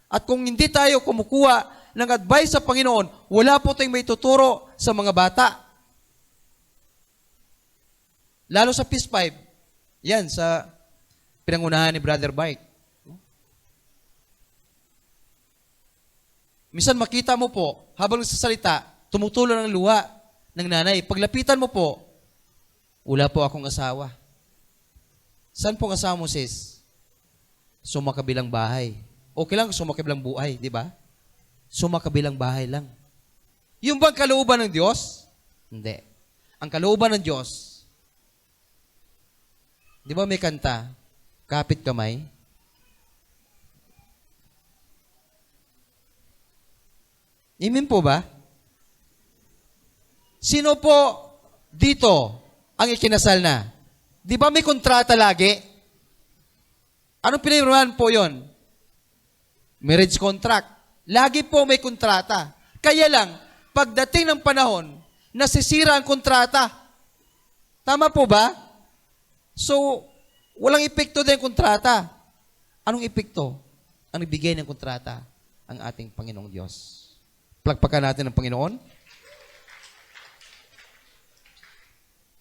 At kung hindi tayo kumukuha ng advice sa Panginoon, wala po tayong may tuturo sa mga bata. Lalo sa Peace 5, yan, sa pinangunahan ni Brother Bike. Minsan makita mo po, habang nagsasalita, tumutulo ng luha ng nanay. Paglapitan mo po, wala po akong asawa. Saan pong asawa mo, sis? Sumakabilang bahay. Okay lang, sumakabilang buhay, di ba? Sumakabilang bahay lang. Yung bang kalooban ng Diyos? Hindi. Ang kalooban ng Diyos, di ba may kanta, kapit kamay? Amen po ba? Sino po dito ang ikinasal na? Di ba may kontrata lagi? Anong pinirmahan po yon? Marriage contract. Lagi po may kontrata. Kaya lang, pagdating ng panahon, nasisira ang kontrata. Tama po ba? So, walang epekto din ang kontrata. Anong epekto? Ang ibigay ng kontrata? Ang ating Panginoong Diyos. Plagpakan natin ang Panginoon.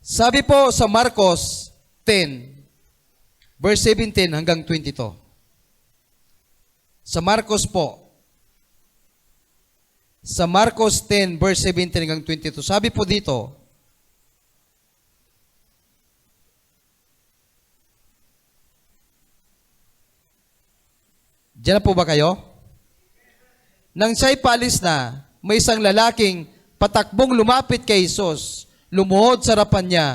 Sabi po sa Marcos 10, verse 17 hanggang 22. Sa Marcos po, sa Marcos 10, verse 17 hanggang 22, sabi po dito, diyan na po ba kayo? Nang siya'y paalis na, may isang lalaking patakbong lumapit kay Jesus, lumuhod sa harapan niya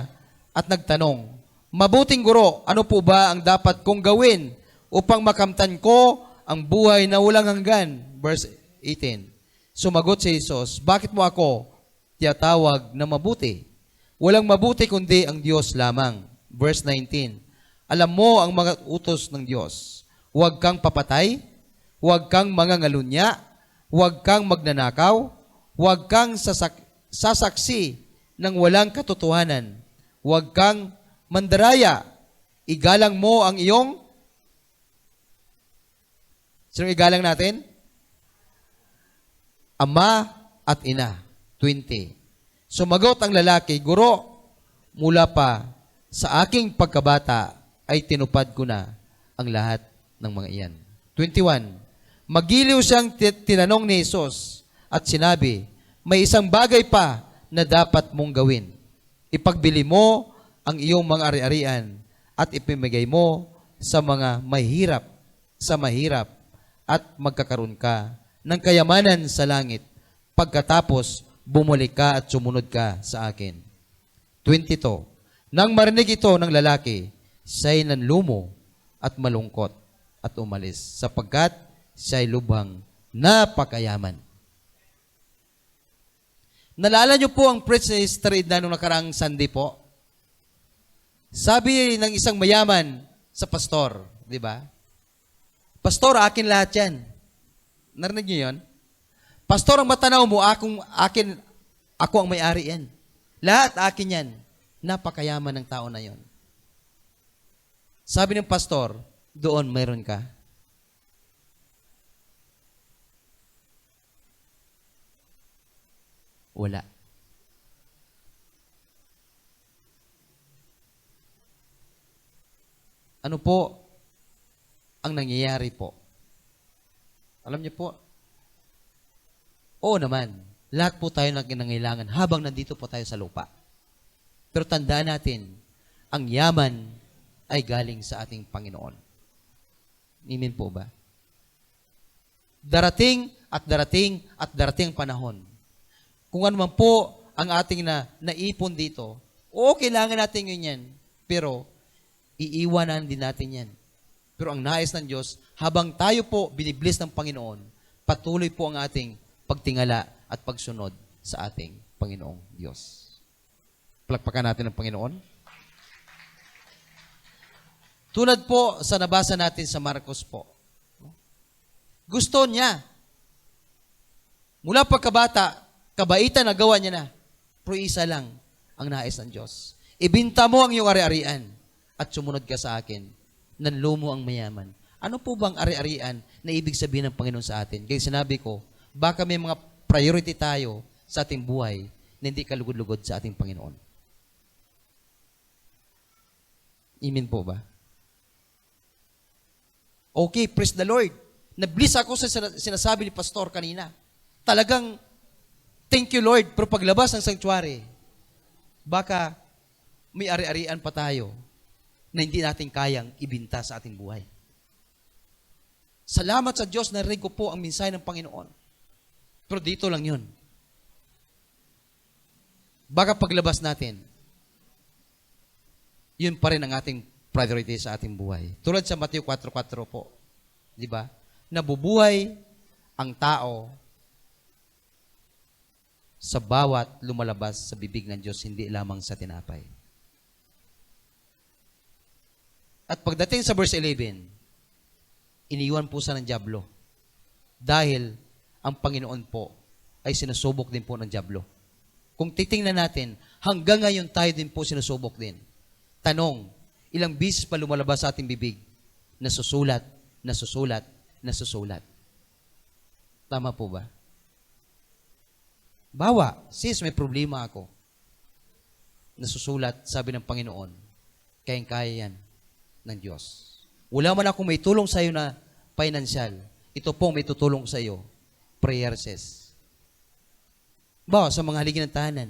at nagtanong, "Mabuting guro, ano po ba ang dapat kong gawin upang makamtan ko ang buhay na walang hanggan?" Verse 18. Sumagot si Jesus, "Bakit mo ako tiyatawag na mabuti? Walang mabuti kundi ang Diyos lamang." Verse 19. Alam mo ang mga utos ng Diyos. Huwag kang papatay, huwag kang mangangalunya, huwag kang magnanakaw, huwag kang sasaksi ng walang katotohanan, huwag kang mandaraya, igalang mo ang iyong... Sino igalang natin? Ama at ina. 20. Sumagot ang lalaki, "Guro, mula pa sa aking pagkabata ay tinupad ko na ang lahat ng mga iyan." 21. Magiliw siyang tinanong ni Jesus at sinabi, may isang bagay pa na dapat mong gawin. Ipagbili mo ang iyong mga ari-arian at ipimigay mo sa mga mahirap at magkakaroon ka ng kayamanan sa langit. Pagkatapos, bumalik ka at sumunod ka sa akin. 22. Nang marinig ito ng lalaki, siya'y nanlumo at malungkot at umalis, sapagkat siya'y lubhang napakayaman. Nalala niyo po ang preach ni Sister Edna nung nakaraang Sunday po? Sabi ng isang mayaman sa pastor, di ba? Pastor, akin lahat yan. Narinig niyo yun? Pastor, ang matanaw mo, ako ang may-ari yan. Lahat akin yan. Napakayaman ng tao na yon. Sabi ng pastor, doon mayroon ka. Wala. Ano po ang nangyayari po? Alam niyo po? Oo naman. Lahat po tayo nangangailangan habang nandito po tayo sa lupa. Pero tandaan natin, ang yaman ay galing sa ating Panginoon. Amen po ba? Darating at darating at darating ang panahon. Kung ano man po ang ating naipon dito, kailangan natin yun yan. Pero, iiwanan din natin yan. Pero ang nais ng Diyos, habang tayo po binibless ng Panginoon, patuloy po ang ating pagtingala at pagsunod sa ating Panginoong Diyos. Palakpakan natin ang Panginoon. Tulad po sa nabasa natin sa Marcos po. Gusto niya. Mula pagkabata, kabaitan na gawa niya na. Pero isa lang ang nais ng Diyos. Ibinta mo ang iyong ari-arian at sumunod ka sa akin. Nanlumo ang mayaman. Ano po bang ari-arian na ibig sabihin ng Panginoon sa atin? Kaya sinabi ko, baka may mga priority tayo sa ating buhay na hindi kalugod-lugod sa ating Panginoon. Amen po ba? Okay, praise the Lord. Na-bless ako sa sinasabi ni Pastor kanina. Talagang, thank you Lord. Pero paglabas ng sanctuary, baka may ari-arian pa tayo na hindi natin kayang ibinta sa ating buhay. Salamat sa Diyos, narinig ko po ang mensahe ng Panginoon. Pero dito lang yun. Baka paglabas natin, yun pa rin ang ating priority sa ating buhay. Tulad sa Mateo 4:4 po. Di ba? Nabubuhay ang tao sa bawat lumalabas sa bibig ng Diyos, hindi lamang sa tinapay. At pagdating sa verse 11, iniwan po sa ng dyablo. Dahil ang Panginoon po ay sinusubok din po ng dyablo. Kung titingnan natin, hanggang ngayon tayo din po sinusubok din. Tanong, ilang bisis pa lumalabas sa ating bibig? Nasusulat, nasusulat, nasusulat. Tama po ba? Bawa, sis, may problema ako. Nasusulat, sabi ng Panginoon, kayang-kaya yan ng Diyos. Wala man akong may tulong sa iyo na financial. Ito pong may tutulong sa iyo. Prayer says. Bawa, sa mga haligi ng tahanan,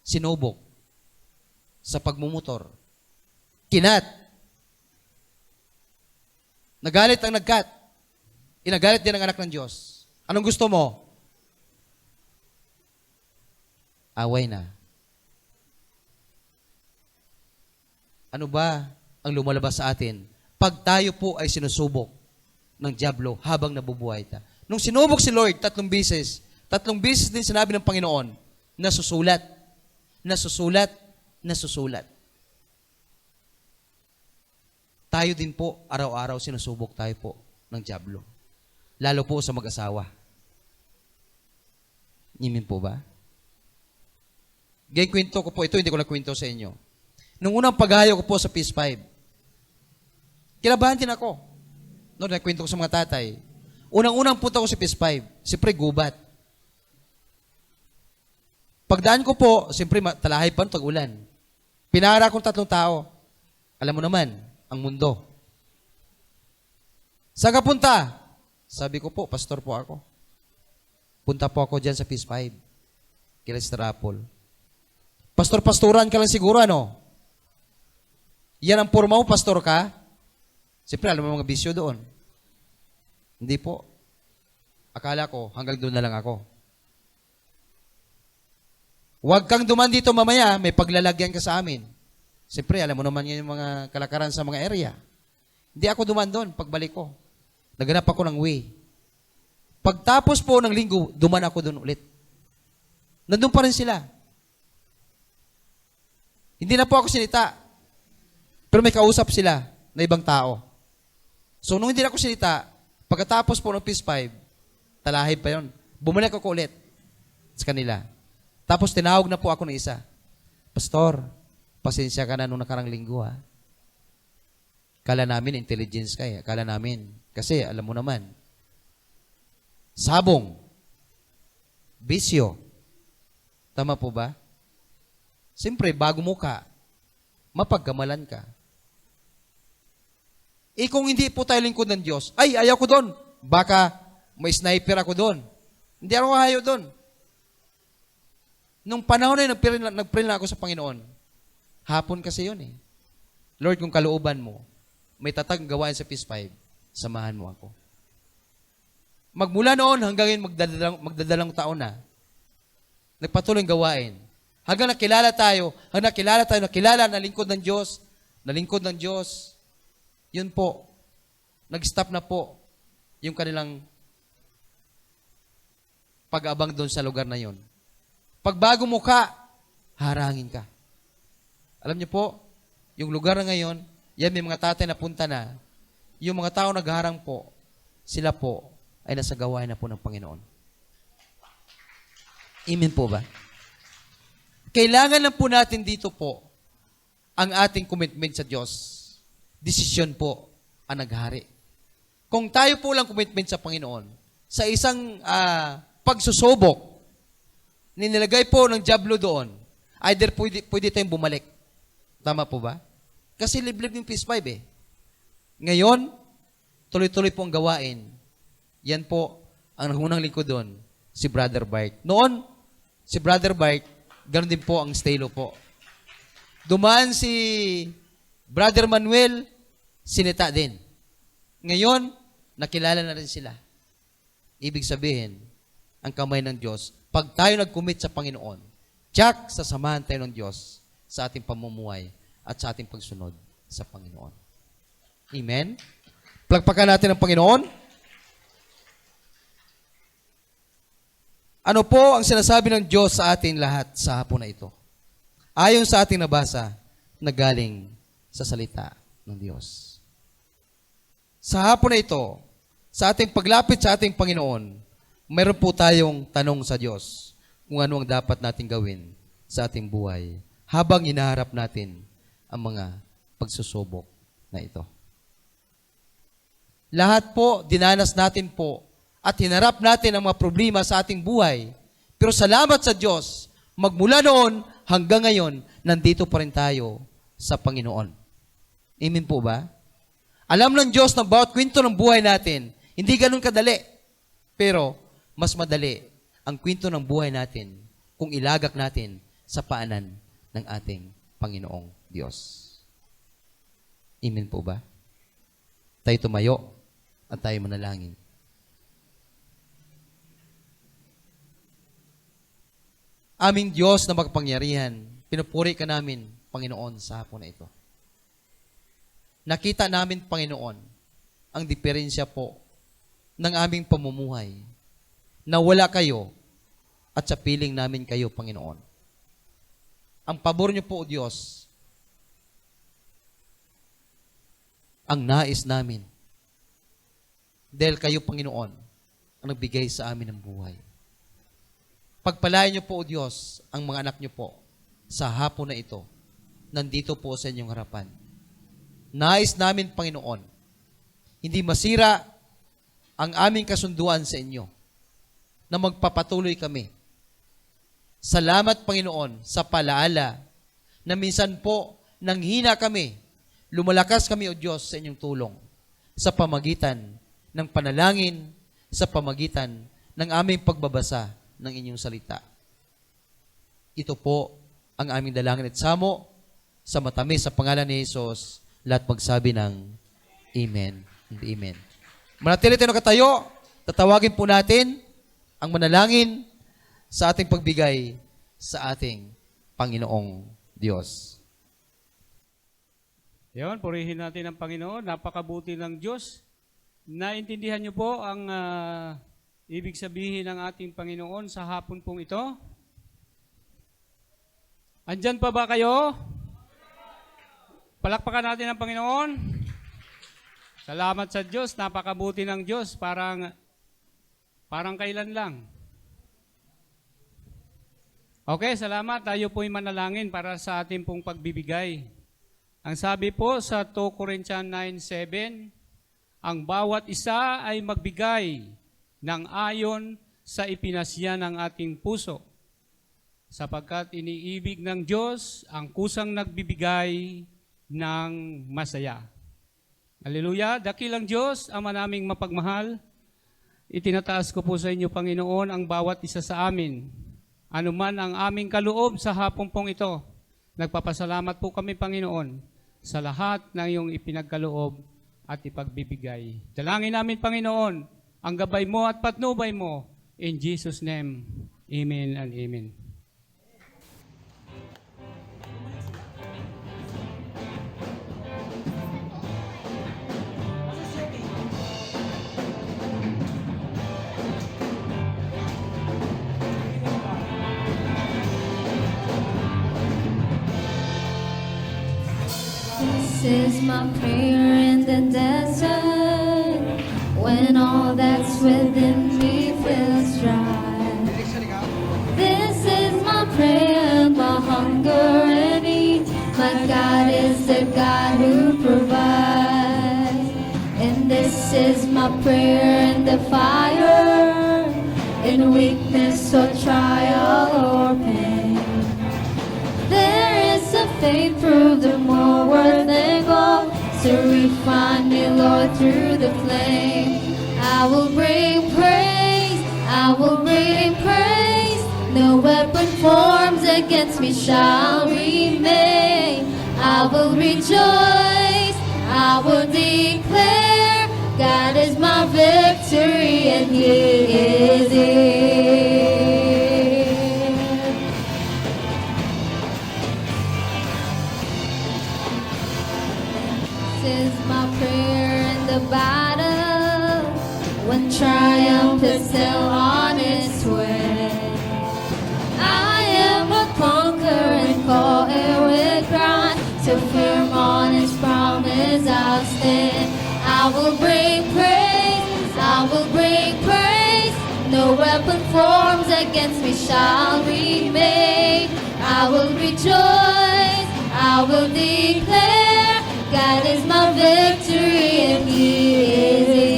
sinubok, sa pagmumotor, kinat, nagalit ang nagkat, inagalit din ang anak ng Diyos. Anong gusto mo? Away na. Ano ba ang lumalabas sa atin pag tayo po ay sinusubok ng dyablo habang nabubuhay ta? Nung sinubok si Lord 3 beses din sinabi ng Panginoon, nasusulat, nasusulat, nasusulat. Tayo din po, araw-araw sinusubok tayo po ng dyablo. Lalo po sa mag-asawa. Amen po ba? Gayong kwento ko po, ito hindi ko nakwento sa inyo. Nung unang paghahayo ko po sa Peace 5, kinabahan din ako. No, nakwento ko sa mga tatay. Unang-unang punta ko sa Peace 5, siyempre gubat. Pagdaan ko po, siyempre talahay pa tag-ulan. Pinara akong 3 tao. Alam mo naman, ang mundo. Saan ka punta? Sabi ko po, pastor po ako. Punta po ako dyan sa Peace 5. Kila Sister Apple. Pastor-pastoran ka lang siguro, ano? Yan ang forma mo, pastor ka? Siyempre, alam mo mga bisyo doon. Hindi po. Akala ko, hanggang doon na lang ako. Huwag kang duman dito mamaya, may paglalagyan ka sa amin. Siyempre, alam mo naman yung mga kalakaran sa mga area. Hindi ako duman doon, pagbalik ko. Naganap ako ng way. Pagtapos po ng linggo, duman ako doon ulit. Nandun pa rin sila. Hindi na po ako sinita. Pero may kausap sila na ibang tao. So, nung hindi na ako sinita, pagkatapos po ng Peace 5, talahib pa yun. Bumalik ako ulit sa kanila. Tapos tinawag na po ako ng isa. Pastor, pasensya ka na nung nakarang linggo, ha? Kala namin intelligence ka, eh. Kala namin. Kasi, alam mo naman, sabong, bisyo. Tama po ba? Siyempre, bago mo ka, mapagkamalan ka. Eh kung hindi po tayo lingkod ng Diyos, ay, ayaw ko doon. Baka may sniper ako doon. Hindi ako ayaw doon. Nung panahon na yun, nagpray na ako sa Panginoon. Hapon kasi yun eh. Lord, kung kalooban mo, may tatag gawain sa Peace 5, samahan mo ako. Magmula noon hanggang ngayon magdadalang taon na, nagpatuloy ang gawain. Hanggang nakilala tayo, nakilala na lingkod ng Diyos, yun po, nag-stop na po yung kanilang pag-abang doon sa lugar na yun. Pagbago mo ka, harangin ka. Alam niyo po, yung lugar na ngayon, yan may mga tatay na punta na, yung mga tao nagharang po, sila po ay nasa gawain na po ng Panginoon. Amen po ba? Kailangan lang po natin dito po ang ating commitment sa Diyos. Desisyon po ang naghari. Kung tayo po lang commitment sa Panginoon, sa isang pagsusubok, ninilagay po ng diablo doon, either pwede tayong bumalik. Tama po ba? Kasi liblib yung Peace 5 eh. Ngayon, tuloy-tuloy po ang gawain. Yan po ang unang lingkod doon, si Brother Bart. Noon, si Brother Bart, ganoon din po ang stelo po. Dumaan si Brother Manuel, sinita din. Ngayon, nakilala na rin sila. Ibig sabihin, ang kamay ng Diyos, pag tayo nag-commit sa Panginoon, tiyak, sasamahan tayo ng Diyos sa ating pamumuhay at sa ating pagsunod sa Panginoon. Amen? Plagpakan natin ang Panginoon. Ano po ang sinasabi ng Diyos sa atin lahat sa hapon na ito? Ayon sa ating nabasa na galing sa salita ng Diyos. Sa hapon na ito, sa ating paglapit sa ating Panginoon, mayroon po tayong tanong sa Diyos kung ano ang dapat nating gawin sa ating buhay habang hinaharap natin ang mga pagsusubok na ito. Lahat po, dinanas natin po at hinarap natin ang mga problema sa ating buhay. Pero salamat sa Diyos, magmula noon hanggang ngayon, nandito pa rin tayo sa Panginoon. Amen po ba? Alam ng Diyos na bawat kwento ng buhay natin, hindi ganun kadali. Pero, mas madali ang kwento ng buhay natin kung ilagak natin sa paanan ng ating Panginoong Diyos. Amen po ba? Tayo tumayo at tayo manalangin. Aming Diyos na makapangyarihan, pinupuri ka namin, Panginoon, sa hapon na ito. Nakita namin, Panginoon, ang diferensya po ng aming pamumuhay na wala kayo at sa piling namin kayo, Panginoon. Ang pabor niyo po, Diyos, ang nais namin. Dahil kayo, Panginoon, ang nagbigay sa amin ng buhay. Pagpalain niyo po, O Diyos, ang mga anak niyo po sa hapon na ito. Nandito po sa inyong harapan. Nais namin, Panginoon, hindi masira ang aming kasunduan sa inyo na magpapatuloy kami. Salamat, Panginoon, sa palaala na minsan po nang hina kami, lumalakas kami, O Diyos, sa inyong tulong sa pamagitan ng panalangin, sa pamagitan ng aming pagbabasa ng inyong salita. Ito po ang aming dalangin at samo sa matamis sa pangalan ni Jesus. Lahat magsabi ng Amen and Amen. Manatili tayo nakatayo. Tatawagin po natin ang manalangin sa ating pagbigay sa ating Panginoong Diyos. Yon, purihin natin ang Panginoon. Napakabuti ng Diyos. Naintindihan niyo po ang ibig sabihin ng ating Panginoon sa hapon pong ito? Andyan pa ba kayo? Palakpakan natin ang Panginoon. Salamat sa Diyos. Napakabuti ng Diyos. Parang kailan lang. Okay, salamat. Tayo po'y manalangin para sa ating pong pagbibigay. Ang sabi po sa 2 Corinthians 9:7, ang bawat isa ay magbigay ng ayon sa ipinasya ng ating puso. Sapagkat iniibig ng Diyos ang kusang nagbibigay ng masaya. Hallelujah! Dakilang Diyos, Ama naming mapagmahal, itinataas ko po sa inyo, Panginoon, ang bawat isa sa amin. Ano man ang aming kaloob sa hapong pong ito, nagpapasalamat po kami, Panginoon, sa lahat ng iyong ipinagkaloob at ipagbibigay. Dalangin namin, Panginoon, ang gabay mo at patnubay mo. In Jesus' name, Amen and Amen. This is my prayer in the desert, when all that's within me feels dry. This is my prayer, my hunger and need. My God is the God who provides. And this is my prayer in the fire, in weakness or trial or pain. There is a faith proved more worth than gold, to refine me, Lord, through the flame. I will bring praise, I will bring praise. No weapon formed against me shall remain. I will rejoice, I will declare, God is my victory and He is here. This is my prayer in the battle, when triumph is still on its way. I am a conqueror and co-heir with Christ, so firm on His promise I'll stand. I will bring praise, I will bring praise. No weapon formed against me shall remain. I will rejoice, I will declare, God is my victory and He is here.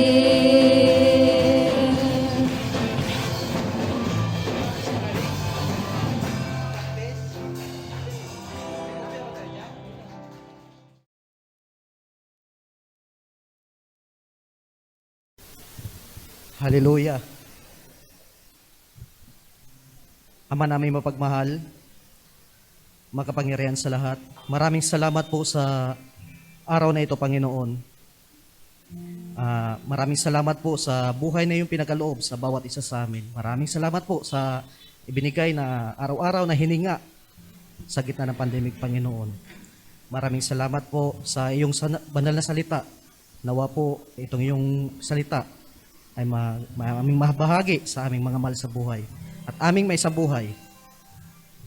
Hallelujah. Ama namin mapagmahal, makapangyarihan sa lahat, maraming salamat po sa araw na ito, Panginoon. Maraming salamat po sa buhay na iyong pinagkaloob sa bawat isa sa amin. Maraming salamat po sa ibinigay na araw-araw na hininga sa gitna ng pandemic, Panginoon. Maraming salamat po sa iyong banal na salita. Nawa po itong iyong salita ay aming mahabahagi sa aming mga mahal sa buhay at aming may sa buhay.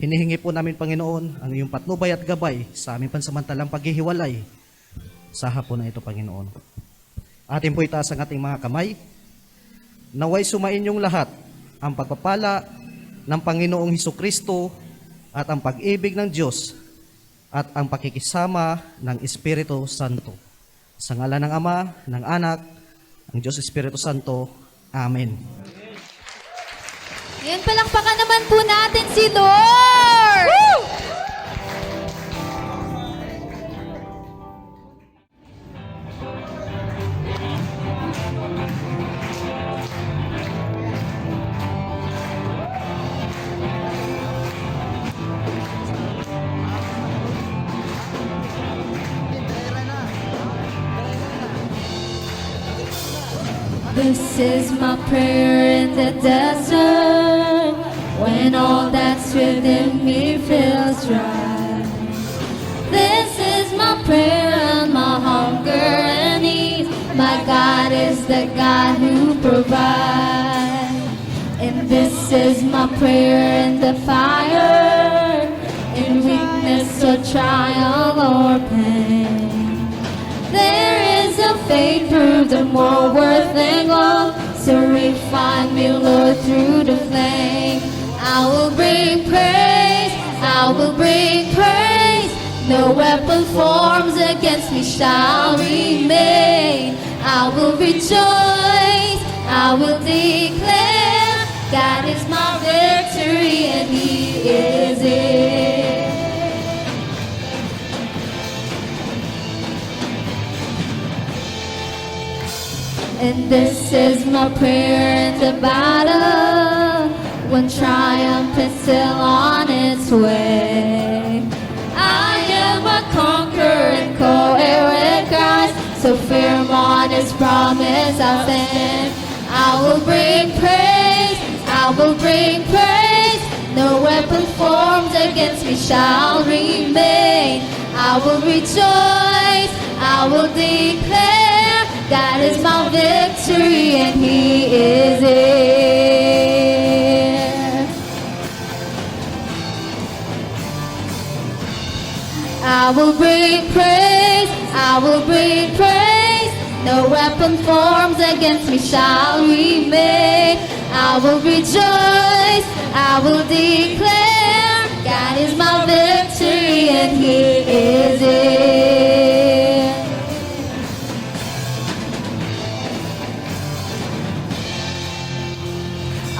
Hinihingi po namin, Panginoon, ang iyong patnubay at gabay sa aming pansamantalang paghihiwalay sa hapon na ito, Panginoon. Atin po itaas ang ating mga kamay. Naway sumain yung lahat, ang pagpapala ng Panginoong Hesukristo at ang pag-ibig ng Diyos at ang pakikisama ng Espiritu Santo. Sa ngalan ng Ama, ng Anak, ng Diyos Espiritu Santo. Amen. Ngayon, palakpakan naman po natin si Lord! Woo! This is my prayer in the desert, when all that's within me feels dry. This is my prayer and my hunger and need. My God is the God who provides. And this is my prayer in the fire, in weakness or trial or pain. There is a faith proved more worth than gold, so refine me, Lord, through the flame. I will bring praise, I will bring praise. No weapon forms against me shall remain. I will rejoice, I will declare, God is my victory and He is it. And this is my prayer in the battle, when triumph is still on its way. I am a conqueror and co-heir with Christ, so firm on His promise I'll stand. I will bring praise, I will bring praise. No weapon formed against me shall remain. I will rejoice, I will declare, God is my victory and He is it. I will bring praise, I will bring praise. No weapon forms against me shall remain. I will rejoice, I will declare, God is my victory and He is it.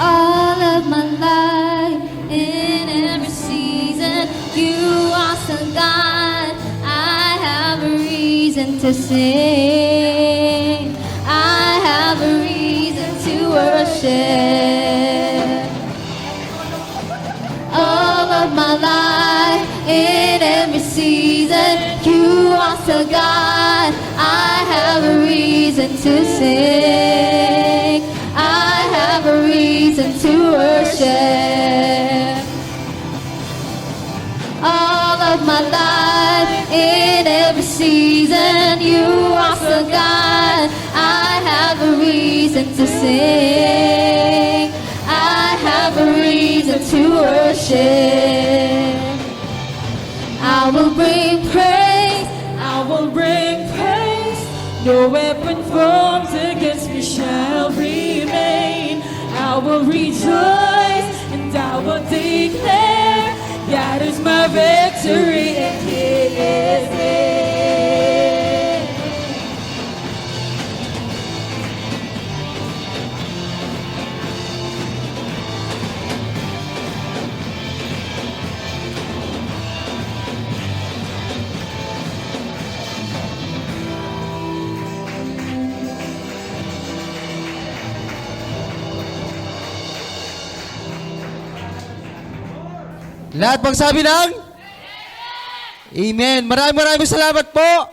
All of my life, in every season, You are some God. I have a reason to sing. I have a reason to worship. All of my life, in every season, You are so God. I have a reason to sing. I have a reason to worship. All of my life, in every season, You are so God. I have a reason to sing. I have a reason to worship. I will bring praise, I will bring praise. No weapon formed against me shall remain. I will rejoice and I will declare, God is my victory and He is it. Lahat magsabi ng? Amen. Maraming salamat po.